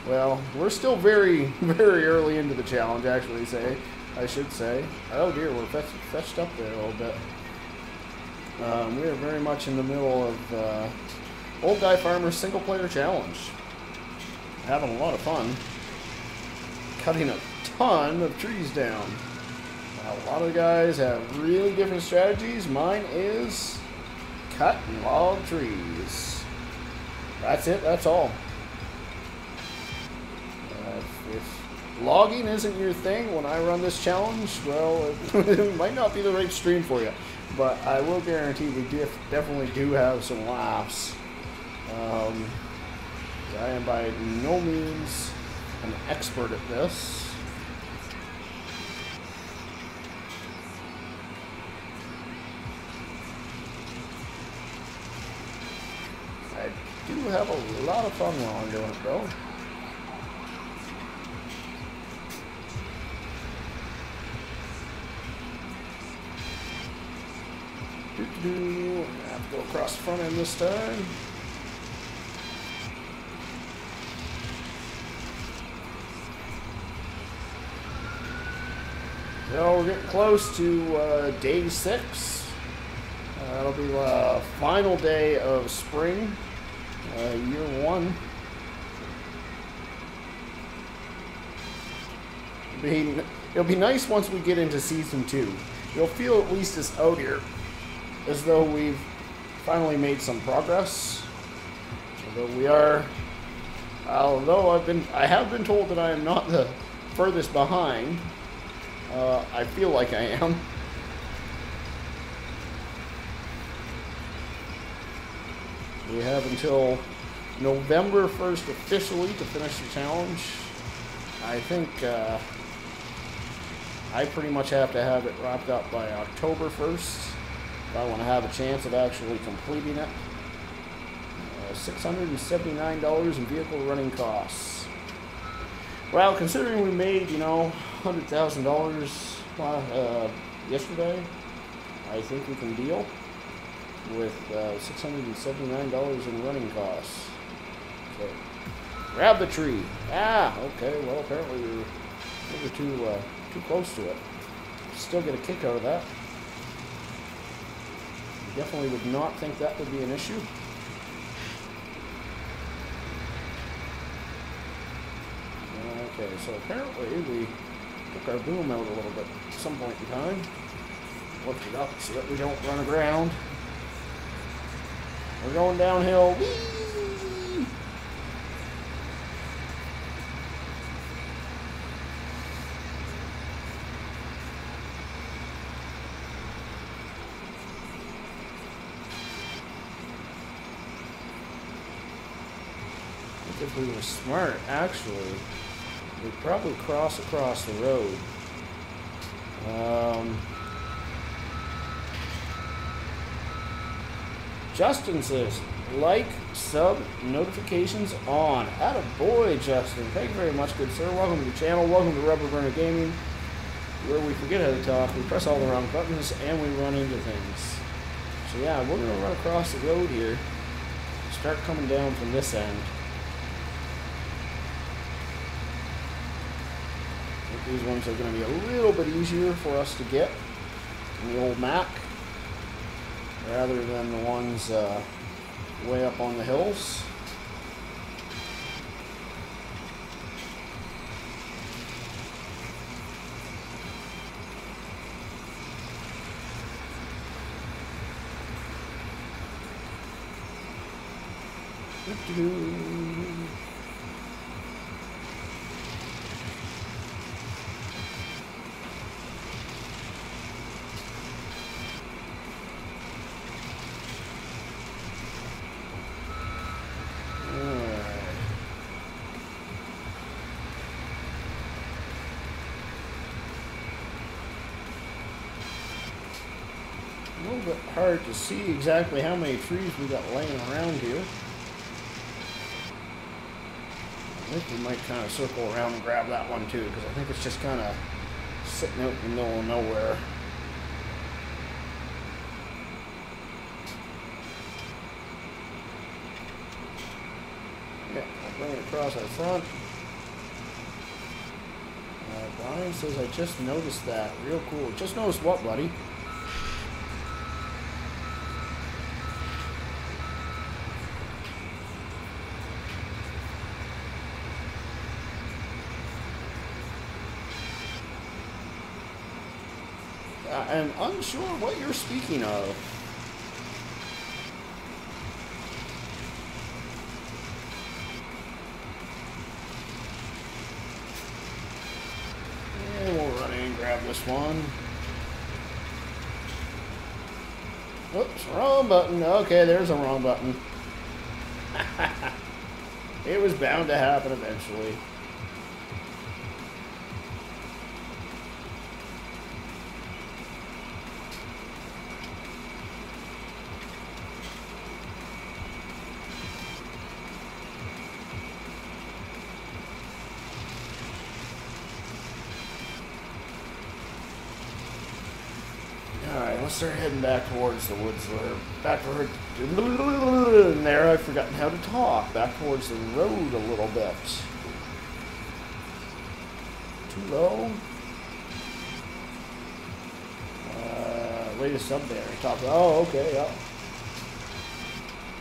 Well, we're still very, very early into the challenge, actually, I should say. Oh, dear, we're fetched up there a little bit. We are very much in the middle of Old Guy Farmer's single-player challenge. Having a lot of fun. Cutting a ton of trees down. A lot of guys have really different strategies. Mine is cut and log trees. That's it, that's all. If logging isn't your thing when I run this challenge, well, it might not be the right stream for you. But I will guarantee we definitely do have some laughs. I am by no means an expert at this. I do have a lot of fun while I'm doing it, though. I have to go across the front end this time. So we're getting close to day 6. That'll be the final day of spring, year 1. It'll be nice once we get into season 2. You'll feel at least as out here as though we've finally made some progress. Although I have been told that I am not the furthest behind. I feel like I am. We have until November 1st officially to finish the challenge. I think I pretty much have to have it wrapped up by October 1st. If I want to have a chance of actually completing it. $679 in vehicle running costs. Well, considering we made, $100,000 yesterday, I think we can deal with $679 in running costs. Okay. Grab the tree. Ah, okay. Well, apparently we were too close to it. Still get a kick out of that. Definitely would not think that would be an issue. Okay, so apparently we took our boom out a little bit at some point in time. Lift it up so that we don't run aground. We're going downhill. Whee! If we were smart, actually, we'd probably cross across the road. Justin says, like, sub, notifications on. Attaboy, Justin. Thank you very much, good sir. Welcome to the channel. Welcome to Rubber Burner Gaming, where we forget how to talk, we press all the wrong buttons, and we run into things. So yeah, we're going to run across the road here. Start coming down from this end. I think these ones are going to be a little bit easier for us to get in the old map, rather than the ones way up on the hills. A little bit hard to see exactly how many trees we got laying around here. I think we might kind of circle around and grab that one too, because I think it's just kind of sitting out in the middle of nowhere. Yeah, I'll bring it across our front. Brian says, I just noticed that. Real cool. Just noticed what, buddy? I'm unsure what you're speaking of. And we'll run in and grab this one. Oops, wrong button. Okay, there's a wrong button. It was bound to happen eventually. Alright, let's start heading back towards the woods there. Back toward... And there, I've forgotten how to talk. Back towards the road a little bit. Too low. Latest up there. Top. Oh, okay, yeah.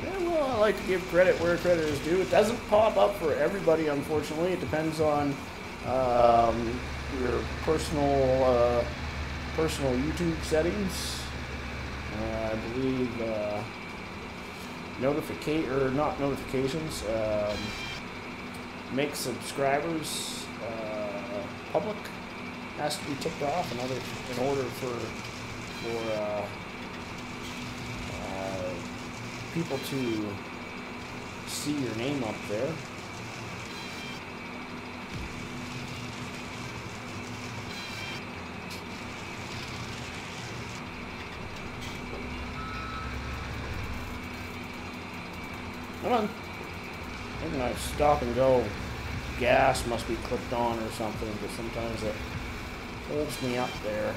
Yeah, well, I like to give credit where credit is due. It doesn't pop up for everybody, unfortunately. It depends on your personal YouTube settings. I believe not notifications. Make subscribers public has to be ticked off in order for people to see your name up there. Come on. Maybe my stop and go gas must be clicked on or something, because sometimes it holds me up there.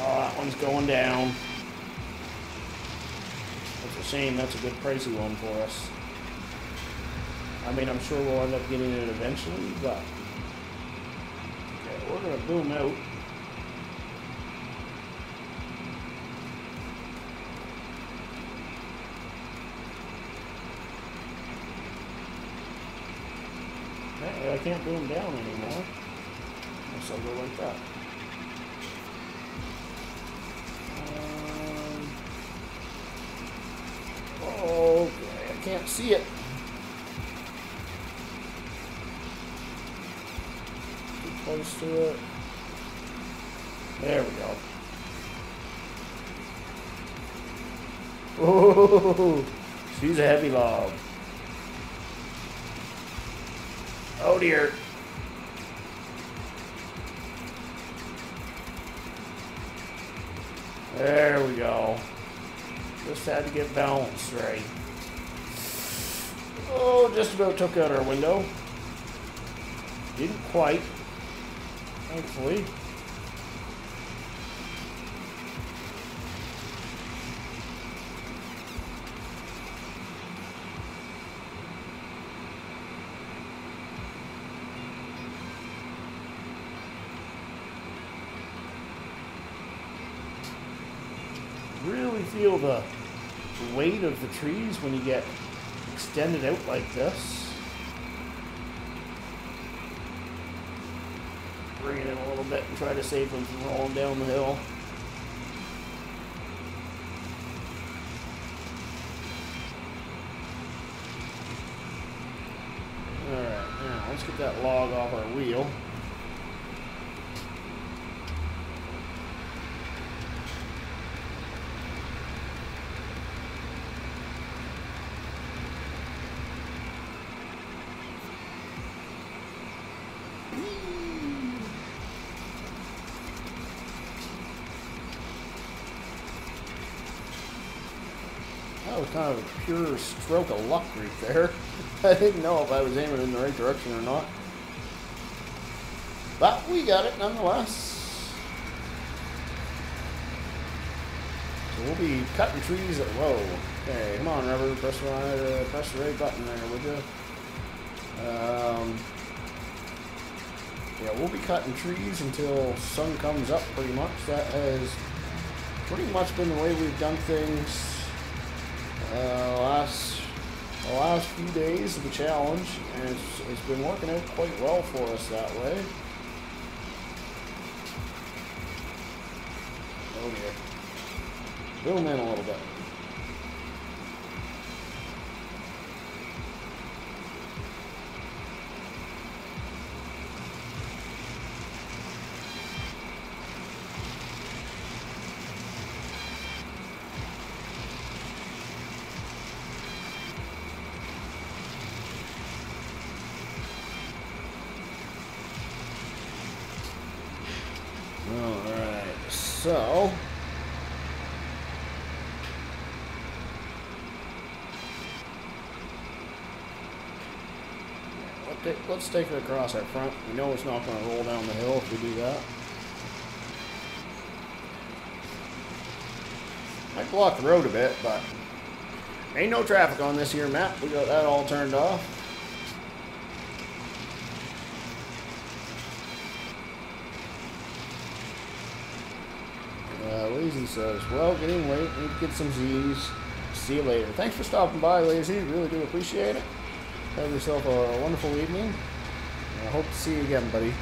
Oh, that one's going down. That's a shame. That's a good pricey one for us. I mean, I'm sure we'll end up getting it eventually, but... Okay, we're going to boom out. Hey, I can't boom down anymore. Guess I'll go like that. Okay, I can't see it. Too close to it. There we go. Oh, she's a heavy log. Oh dear. There we go. Just had to get balanced right. Oh, just about took out our window. Didn't quite, thankfully. Really feel the weight of the trees when you get extended out like this. Bring it in a little bit and try to save them from rolling down the hill. Alright, now let's get that log off our wheel. That was kind of a pure stroke of luck right there. I didn't know if I was aiming in the right direction or not. But we got it nonetheless. So we'll be cutting trees at whoa. Okay, come on, Rubber, press the right button there, would you? Yeah, we'll be cutting trees until sun comes up pretty much. That has pretty much been the way we've done things the last few days of the challenge, and it's been working out quite well for us that way. Oh dear. Zoom in a little bit. Alright, so let's take it across our front. We know it's not going to roll down the hill if we do that. Might block the road a bit, but ain't no traffic on this here map. We got that all turned off. Lazy says, well, getting late, need to get some Z's. See you later. Thanks for stopping by, Lazy. Really do appreciate it. Have yourself a wonderful evening. I hope to see you again, buddy.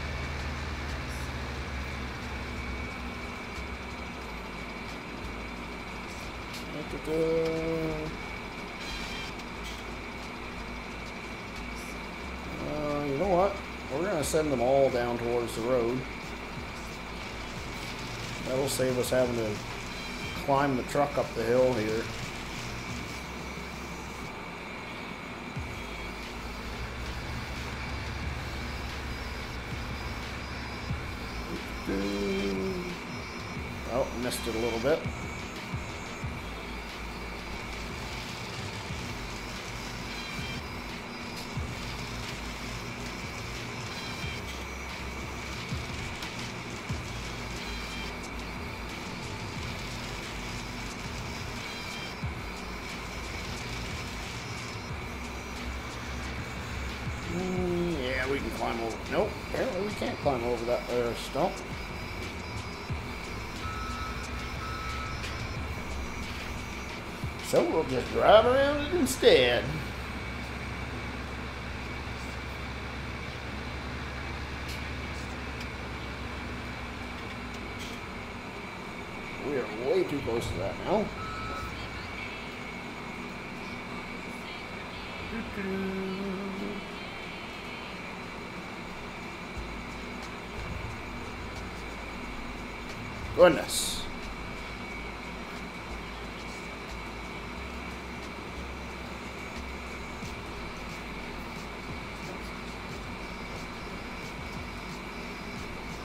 You know what? We're going to send them all down towards the road. That'll save us having to climb the truck up the hill here. Oh, missed it a little bit. Yeah, we can climb over. Nope, apparently we can't climb over that stump. So we'll just drive around it instead. We are way too close to that now. Goodness.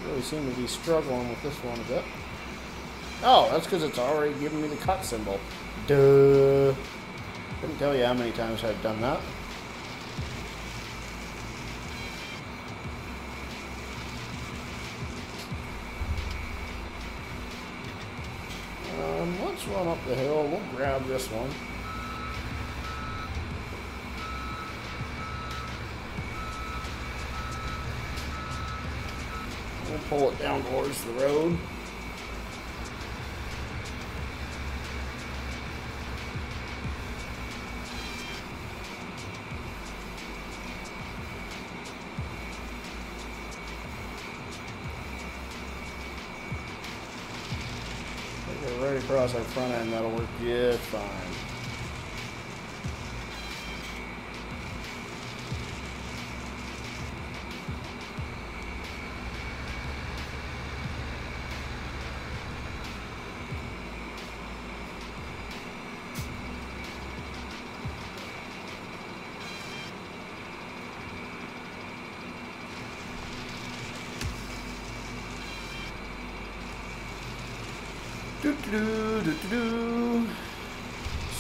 Really seem to be struggling with this one a bit. Oh, that's because it's already giving me the cut symbol. Duh. Couldn't tell you how many times I've done that. Let's run up the hill. We'll grab this one. We'll pull it down towards the road. Right across our front end, that'll work just fine.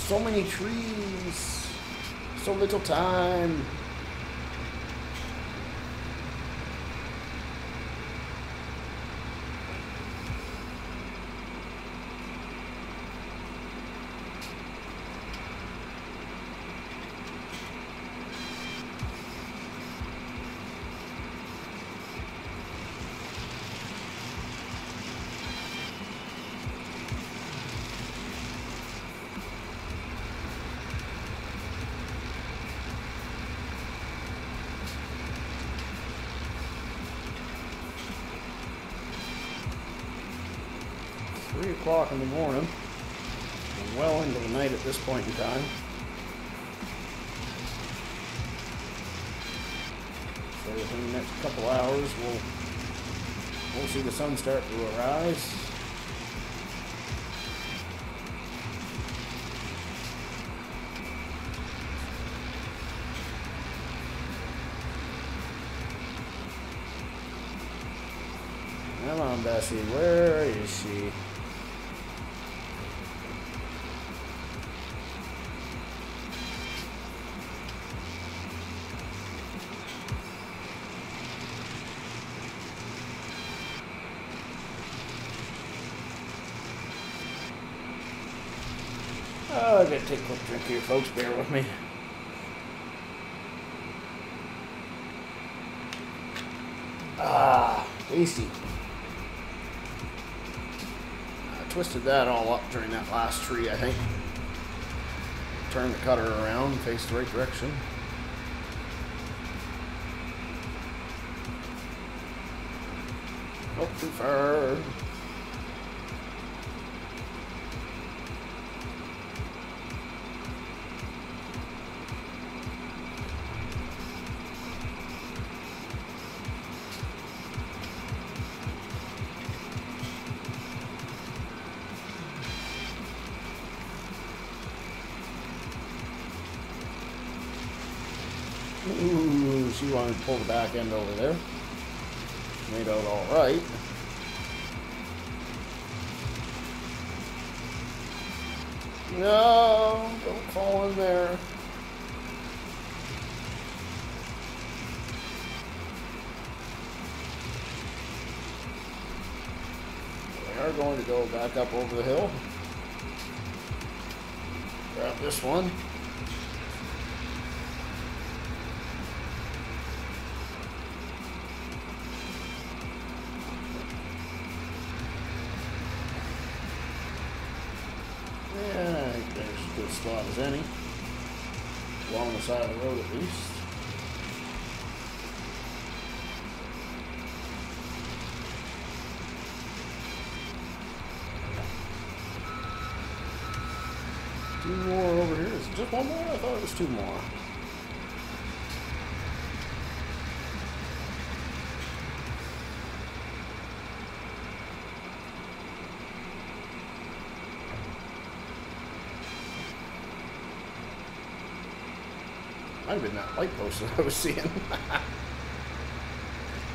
So many trees, so little time. O'clock in the morning, well into the night at this point in time. So within the next couple hours, we'll see the sun start to arise. Come on, Bessie, where is she? Oh, I gotta take a quick drink here, folks. Bear with me. Ah, tasty. I twisted that all up during that last tree, I think. Turn the cutter around, face the right direction. Oh, too far. Ooh, she wanted to pull the back end over there. Made out all right. No, don't fall in there. We are going to go back up over the hill. Grab this one. Spot as any, along the side of the road at least. Two more over here. Is it just one more? I thought it was two more. Might have been that light post that I was seeing.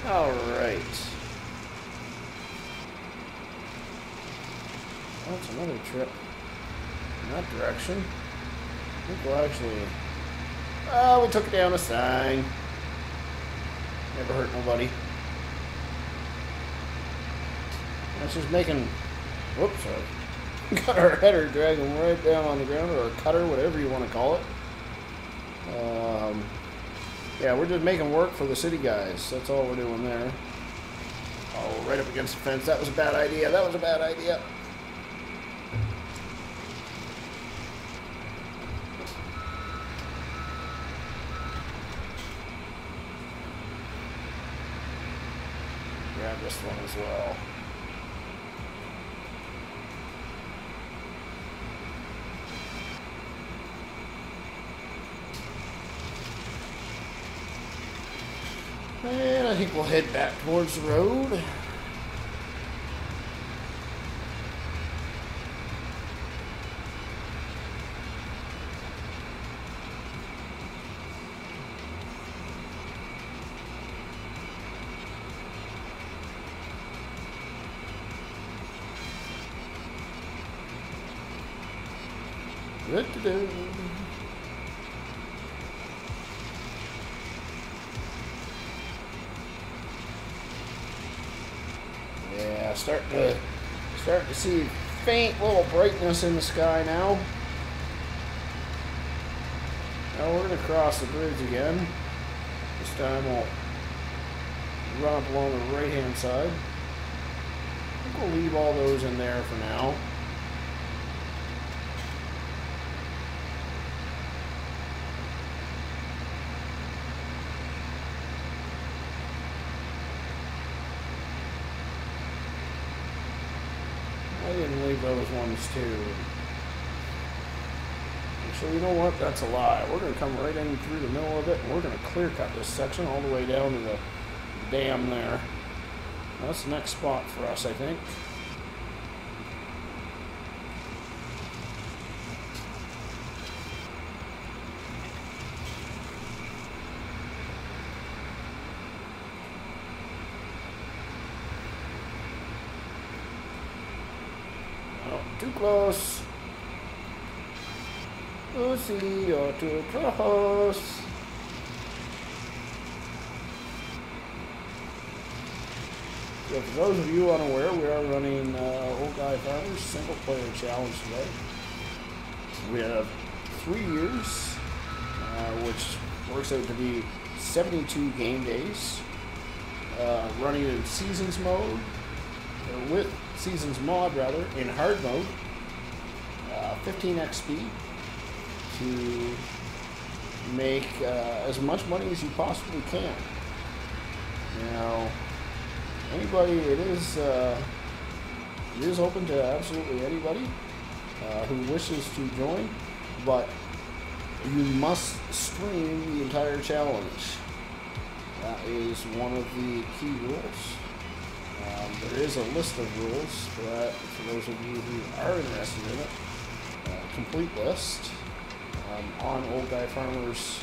All right. That's another trip in that direction. I think we'll actually... Oh, we took it down a sign. Never hurt nobody. That's just making... Whoops, sorry. Got our header dragging right down on the ground, or a cutter, whatever you want to call it. Yeah, we're just making work for the city guys. That's all we're doing there. Oh, right up against the fence. That was a bad idea. That was a bad idea. Grab this one as well. And I think we'll head back towards the road. Do-do-do. Yeah, starting to see faint little brightness in the sky now. Now we're gonna cross the bridge again. This time we'll run up along the right-hand side. I think we'll leave all those in there for now. I didn't leave those ones too. Actually, you know what? That's a lie. We're going to come right in through the middle of it, and we're going to clear cut this section all the way down to the dam there. That's the next spot for us, I think. Too close. Lucy, you're too close. So for those of you unaware, we are running Old Guy Farmers single player challenge today. We have 3 years, which works out to be 72 game days, running in seasons mode, with seasons mod rather, in hard mode, 15 XP to make as much money as you possibly can. Now, anybody, it is open to absolutely anybody who wishes to join, but you must stream the entire challenge. That is one of the key rules. There is a list of rules for that, for those of you who are interested in it. Complete list on Old Guy Farmers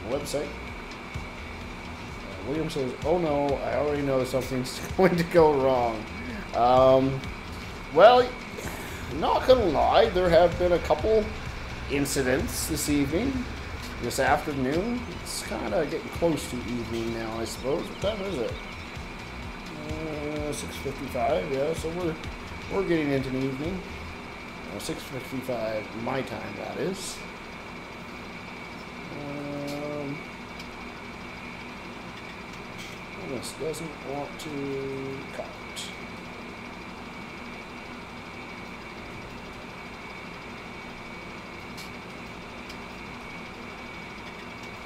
website. William says, "Oh no, I already know something's going to go wrong." Well, not gonna lie, there have been a couple incidents this evening, this afternoon. It's kind of getting close to evening now, I suppose. What time is it? 6:55. Yeah, so we're getting into the evening. 6:55 my time, that is. This doesn't want to cut.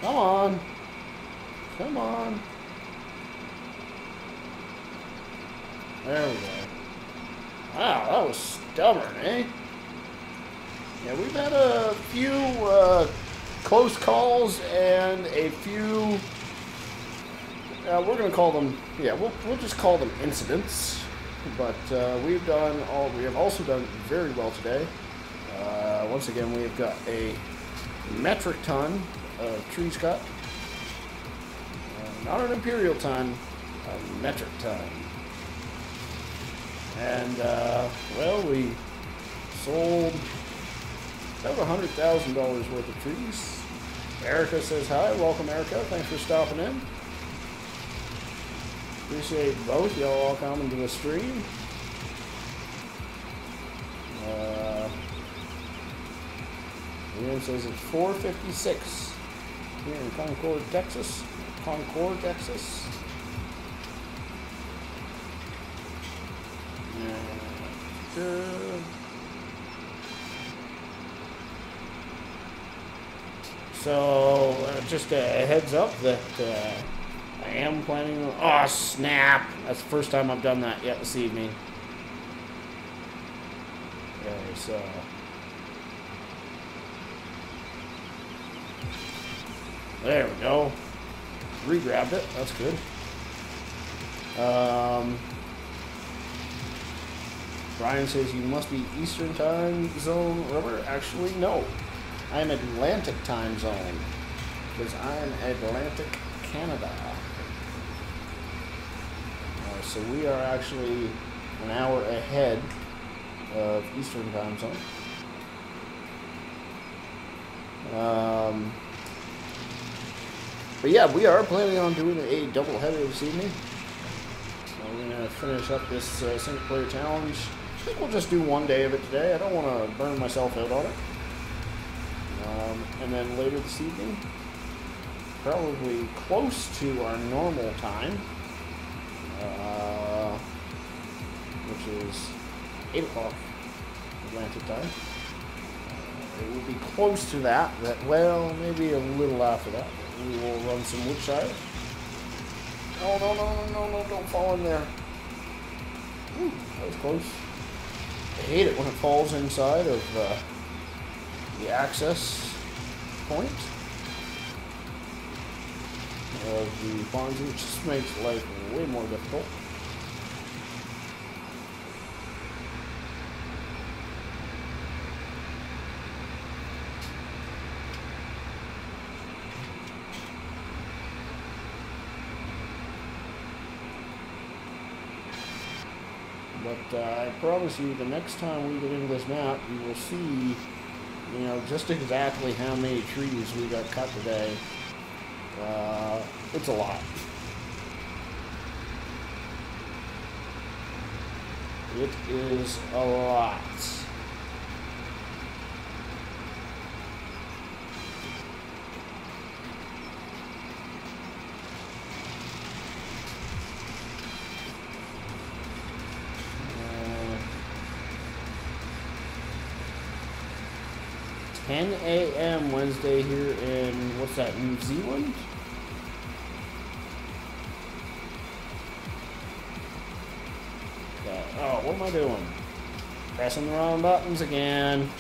Come on. Come on. There we go. Wow, that was stubborn, eh? Yeah, we've had a few close calls and a few, we're going to call them, yeah, we'll just call them incidents. But we have also done very well today. Once again, we have got a metric ton of trees cut. Not an imperial ton, a metric ton. And, well, we sold about $100,000 worth of trees. Erica says hi. Welcome, Erica. Thanks for stopping in. Appreciate both y'all all coming to the stream. Ian says it's 4:56 here in Concord, Texas. Concord, Texas. So, just a heads up that I am planning on... Oh, snap! That's the first time I've done that yet this evening. Okay, so... There we go. Re-grabbed it. That's good. Brian says you must be Eastern time zone, Robert. Actually, no. I'm Atlantic time zone. Because I'm Atlantic Canada. So we are actually an hour ahead of Eastern time zone. But yeah, we are planning on doing a double header this evening. We're going to finish up this single player challenge. I think we'll just do one day of it today. I don't want to burn myself out on it. And then later this evening, probably close to our normal time, which is 8 o'clock Atlantic time. It will be close to that, well, maybe a little after that. We will run some woodshire. No, don't fall in there. Ooh, that was close. I hate it when it falls inside of the access point of the ponds. It just makes life way more difficult. But I promise you, the next time we get into this map, you will see, you know, just exactly how many trees we got cut today. It's a lot. It is a lot. 10 a.m. Wednesday here in, what's that, New Zealand? Oh, what am I doing? Pressing the wrong buttons again.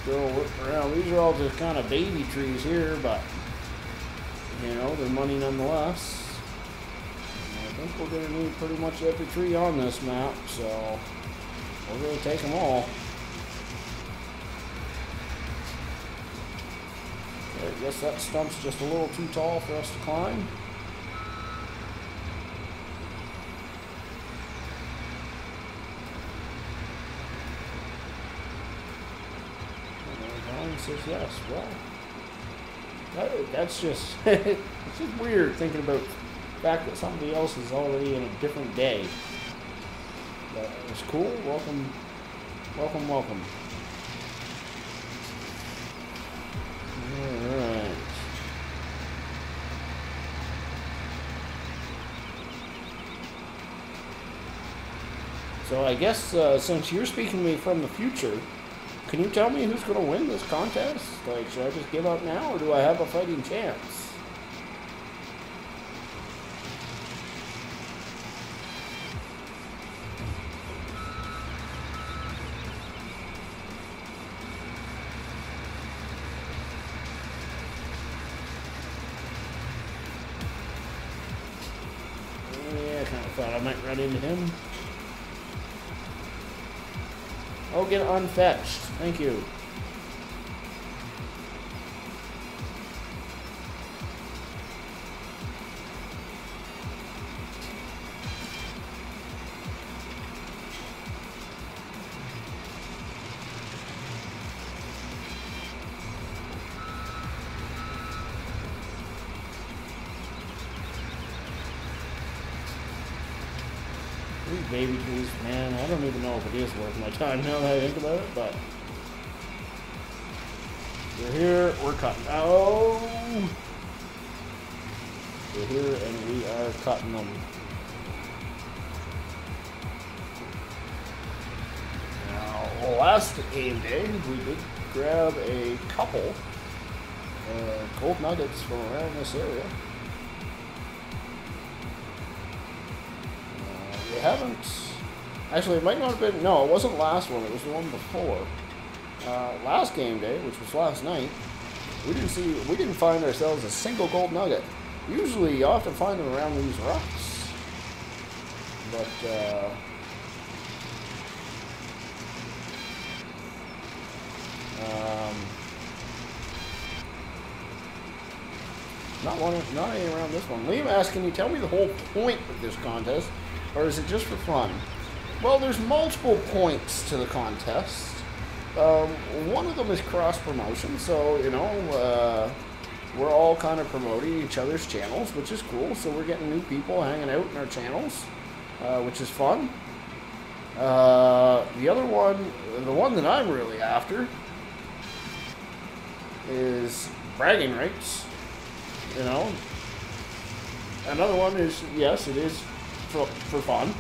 Still whipping around. These are all just kind of baby trees here, but you know, they're money nonetheless. I think we're going to need pretty much every tree on this map, so we're going to take them all. Okay, I guess that stump's just a little too tall for us to climb. And says yes. Well, that's just it's just weird thinking about the fact that somebody else is already in a different day. But it's cool. Welcome, welcome, welcome. All right. So I guess since you're speaking to me from the future, can you tell me who's going to win this contest? Like, should I just give up now, or do I have a fighting chance? Yeah, I kind of thought I might run into him. Oh, get unfetched. Thank you. These baby trees, man, I don't even know if it is worth my time now that I think about it, but we're here, we're cutting. Oh! We're here and we are cutting them. Now, last game day, we did grab a couple gold nuggets from around this area. We haven't. Actually, it might not have been. No, it wasn't last one. It was the one before. Last game day, which was last night, we didn't find ourselves a single gold nugget. Usually, you often find them around these rocks, but not any around this one. Liam asked, "Can you tell me the whole point of this contest, or is it just for fun?" Well, there's multiple points to the contest. One of them is cross promotion, so you know we're all kind of promoting each other's channels, which is cool. So we're getting new people hanging out in our channels, which is fun. The other one, the one that I'm really after, is bragging rights. You know, another one is, yes, it is for fun.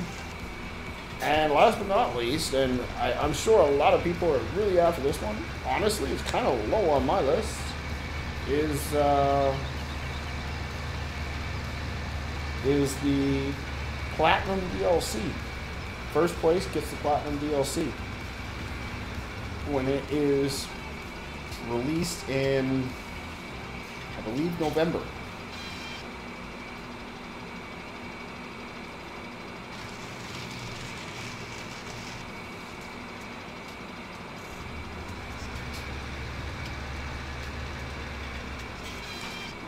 And last but not least, and I'm sure a lot of people are really after this one, honestly, it's kind of low on my list, is the Platinum DLC. First place gets the Platinum DLC when it is released in, I believe, November.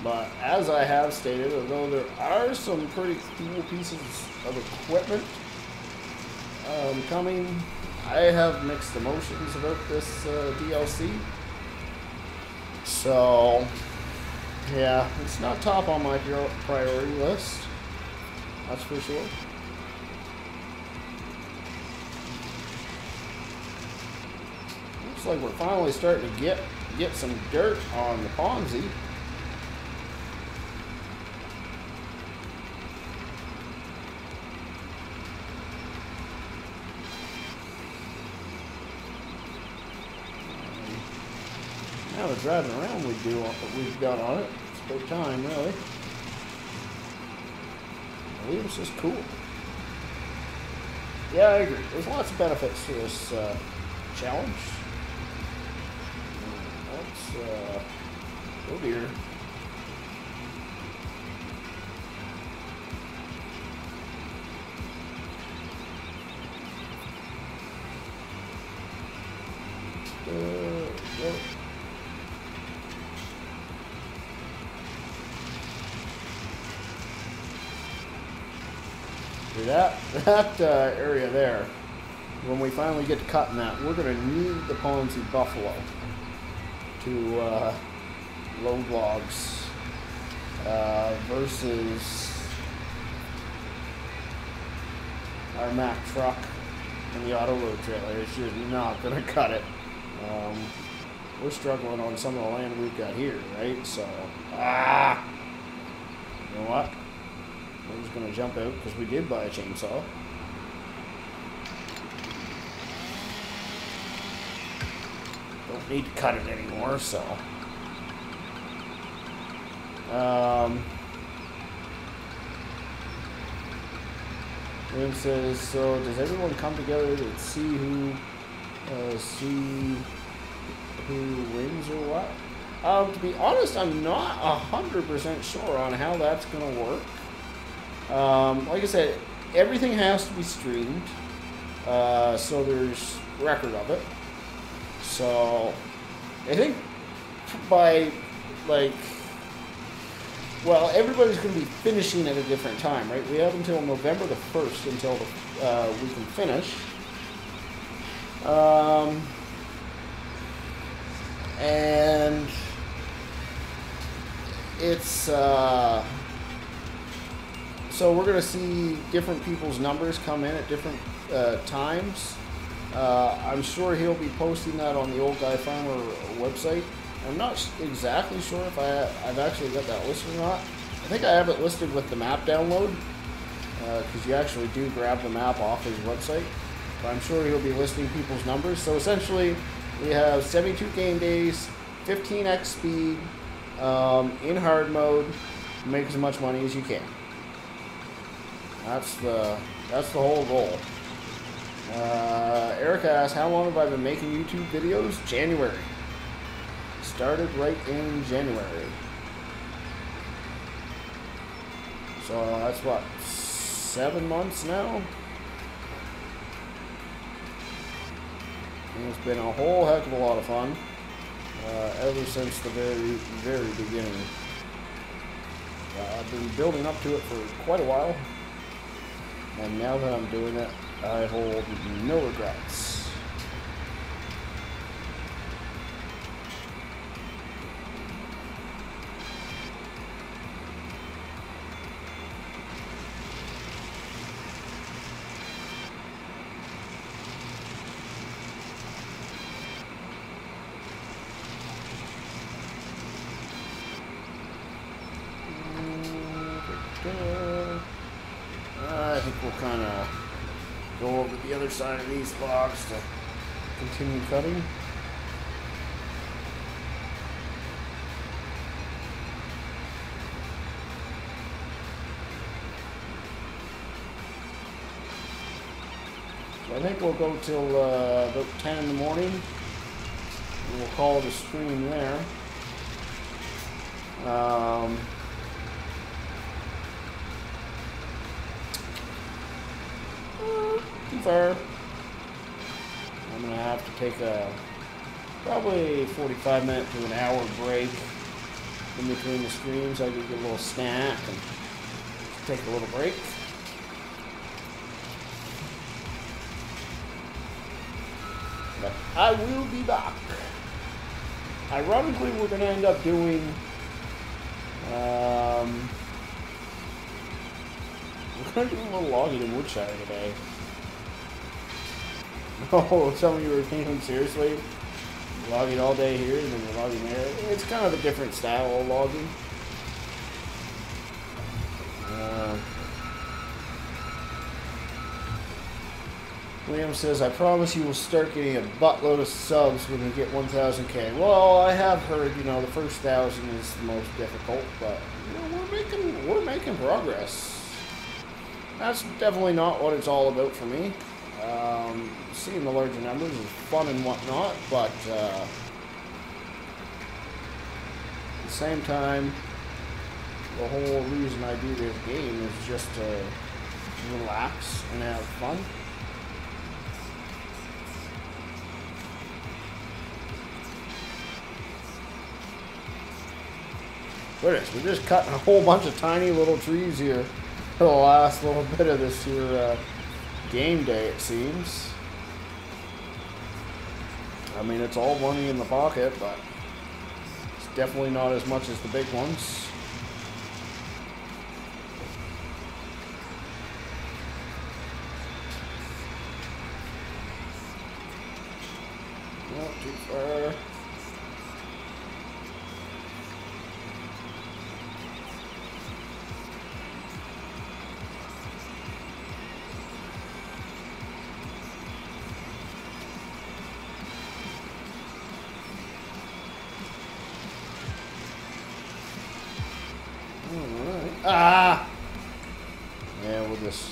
But as I have stated, although there are some pretty cool pieces of equipment coming, I have mixed emotions about this DLC. So, yeah, it's not top on my priority list, that's for sure. Looks like we're finally starting to get some dirt on the Ponzi. Now the driving around we've got on it. It's about time, really. I believe it's just cool. Yeah, I agree. There's lots of benefits to this challenge. Let's oh dear. Yep. That area there, when we finally get to cutting that, we're going to need the Ponzi Buffalo to load logs versus our Mack truck and the auto load trailer. It's just not going to cut it. We're struggling on some of the land we've got here, right? So, you know what? We're just going to jump out because we did buy a chainsaw. Don't need to cut it anymore, so. William says, so does everyone come together to see who wins or what? To be honest, I'm not 100% sure on how that's going to work. Like I said, everything has to be streamed. so there's record of it. So I think by like, well, everybody's going to be finishing at a different time, right? We have until November the 1st until we can finish. And it's so we're going to see different people's numbers come in at different times. I'm sure he'll be posting that on the Old Guy Farmer website. I'm not exactly sure if I've actually got that listed or not. I think I have it listed with the map download, because you actually do grab the map off his website. But I'm sure he'll be listing people's numbers. So essentially, we have 72 game days, 15x speed, in hard mode, make as much money as you can. That's the whole goal. Erica asks, how long have I been making YouTube videos? January. Started right in January. So that's what, 7 months now? And it's been a whole heck of a lot of fun ever since the very beginning. I've been building up to it for quite a while, and now that I'm doing it, I hold no regrets. I think we'll kind of go over the other side of these logs to continue cutting. So I think we'll go till about 10 in the morning, and we'll call it a stream there. Too far. I'm gonna have to take a probably 45-minute to an hour break in between the streams. I could get a little snack and take a little break. But I will be back. Ironically, we're gonna end up doing we're going to do a little logging in Woodshire today. Oh, some of you were thinking, seriously? Logging all day here and then you're logging there? It's kind of a different style of logging. Liam says, I promise you will start getting a buttload of subs when you get 1,000K. Well, I have heard, you know, the first 1,000 is the most difficult, but you know, we're making progress. That's definitely not what it's all about for me. Seeing the larger numbers is fun and whatnot, but at the same time, the whole reason I do this game is just to relax and have fun. Goodness, we're just cutting a whole bunch of tiny little trees here for the last little bit of this here game day, it seems. I mean, it's all money in the pocket, but it's definitely not as much as the big ones. Not too far. Ah! Yeah, we'll just...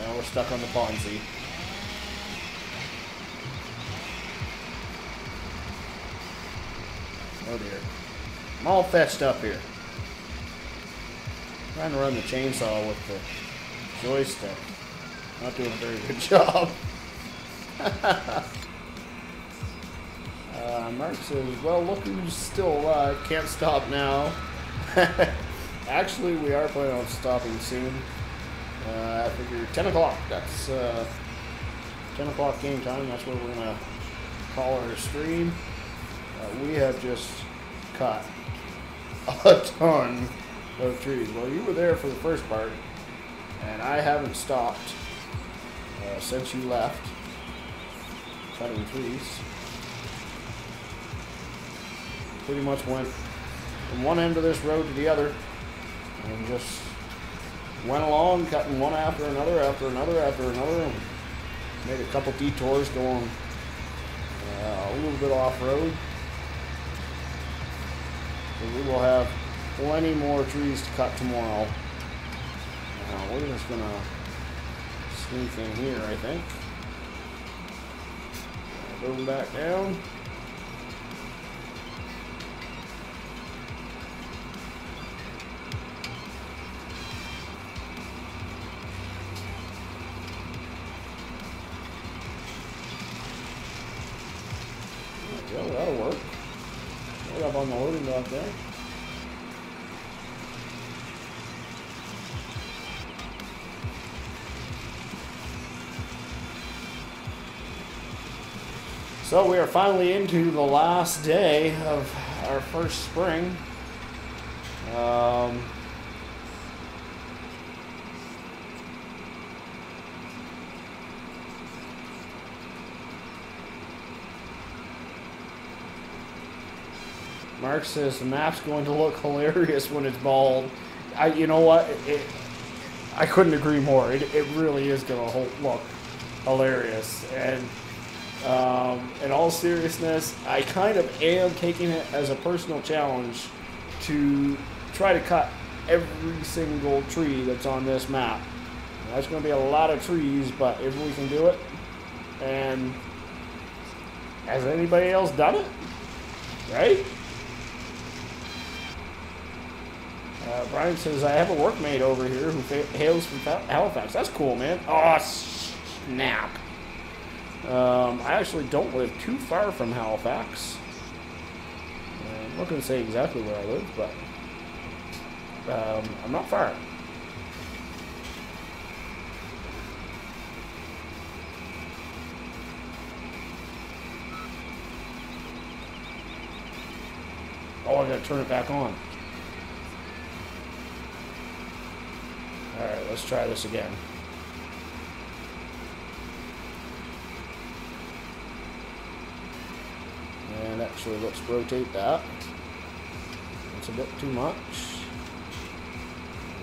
Now we're stuck on the Ponzi. Oh dear. I'm all fetched up here. Trying to run the chainsaw with the joystick. Not doing a very good job. Mark says, well, look who's still alive. Can't stop now. Actually, we are planning on stopping soon. I figure 10 o'clock. That's 10 o'clock game time. That's where we're going to call our stream. We have just cut a ton of trees. Well, you were there for the first part, and I haven't stopped since you left cutting trees. Pretty much went from one end of this road to the other and just went along cutting one after another after another after another, and made a couple detours going a little bit off-road. So we will have plenty more trees to cut tomorrow. Now we're just gonna sneak in here, I think. Go back down. Yeah, that'll work. Right up on the loading dock there. So we are finally into the last day of our first spring. Mark says the map's going to look hilarious when it's bald. You know what? I couldn't agree more. It really is going to look hilarious. And in all seriousness, I kind of am taking it as a personal challenge to try to cut every single tree that's on this map. That's going to be a lot of trees, but if we can do it, and has anybody else done it? Right? Brian says, I have a workmate over here who hails from Halifax. That's cool, man. Oh, snap. I actually don't live too far from Halifax. I'm not going to say exactly where I live, but I'm not far. Oh, I got to turn it back on. Alright, let's try this again. And actually, let's rotate that. It's a bit too much.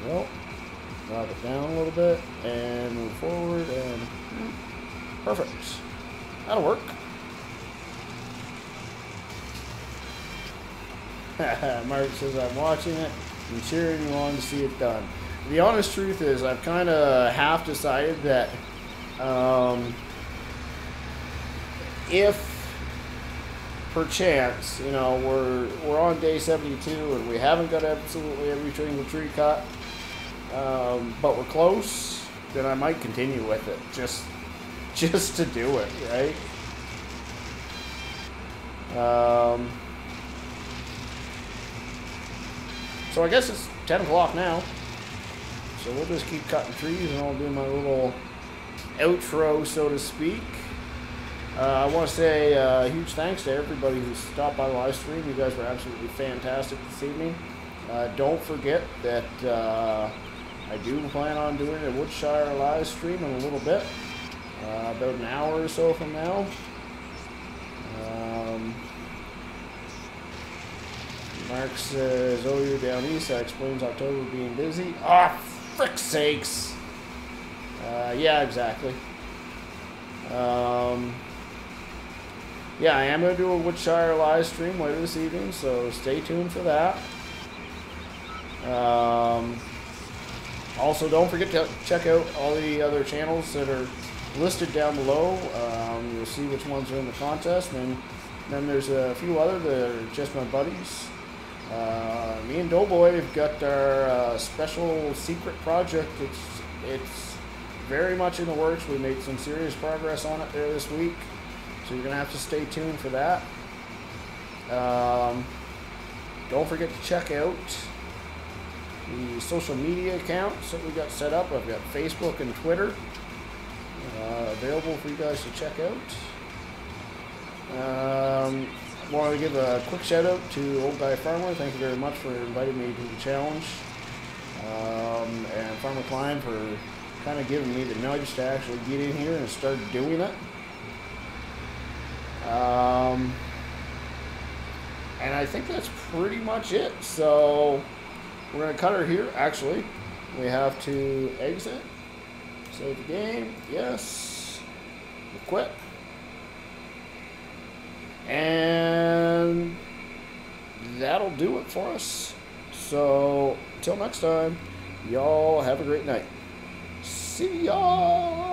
There we go. Drop it down a little bit and move forward, and perfect. That'll work. Mark says, I'm watching it and cheering you on to see it done. The honest truth is, I've kind of half decided that if perchance, you know, we're on day 72 and we haven't got absolutely every single tree cut, but we're close, then I might continue with it just to do it, right? So I guess it's 10 o'clock now. So we'll just keep cutting trees and I'll do my little outro, so to speak. I want to say a huge thanks to everybody who stopped by the live stream. You guys were absolutely fantastic this evening. Don't forget that I do plan on doing a Woodshire live stream in a little bit, about an hour or so from now. Mark says, oh, you're down east. That explains October being busy. Ah, frick's sakes. Yeah, exactly. Yeah, I am going to do a Woodshire live stream later this evening, so stay tuned for that. Also, don't forget to check out all the other channels that are listed down below. You'll see which ones are in the contest, and then there's a few other that are just my buddies. Me and Doughboy have got our special secret project. It's very much in the works. We made some serious progress on it there this week, so you're gonna have to stay tuned for that. Don't forget to check out the social media accounts that we got set up. I've got Facebook and Twitter available for you guys to check out. I want to give a quick shout out to Old Guy Farmer. Thank you very much for inviting me to the challenge, and Farmer Klein for kind of giving me the nudge to actually get in here and start doing it. And I think that's pretty much it. So we're going to cut her here. Actually, we have to exit, save the game, yes, we quit. And that'll do it for us. So until next time, y'all have a great night. See y'all.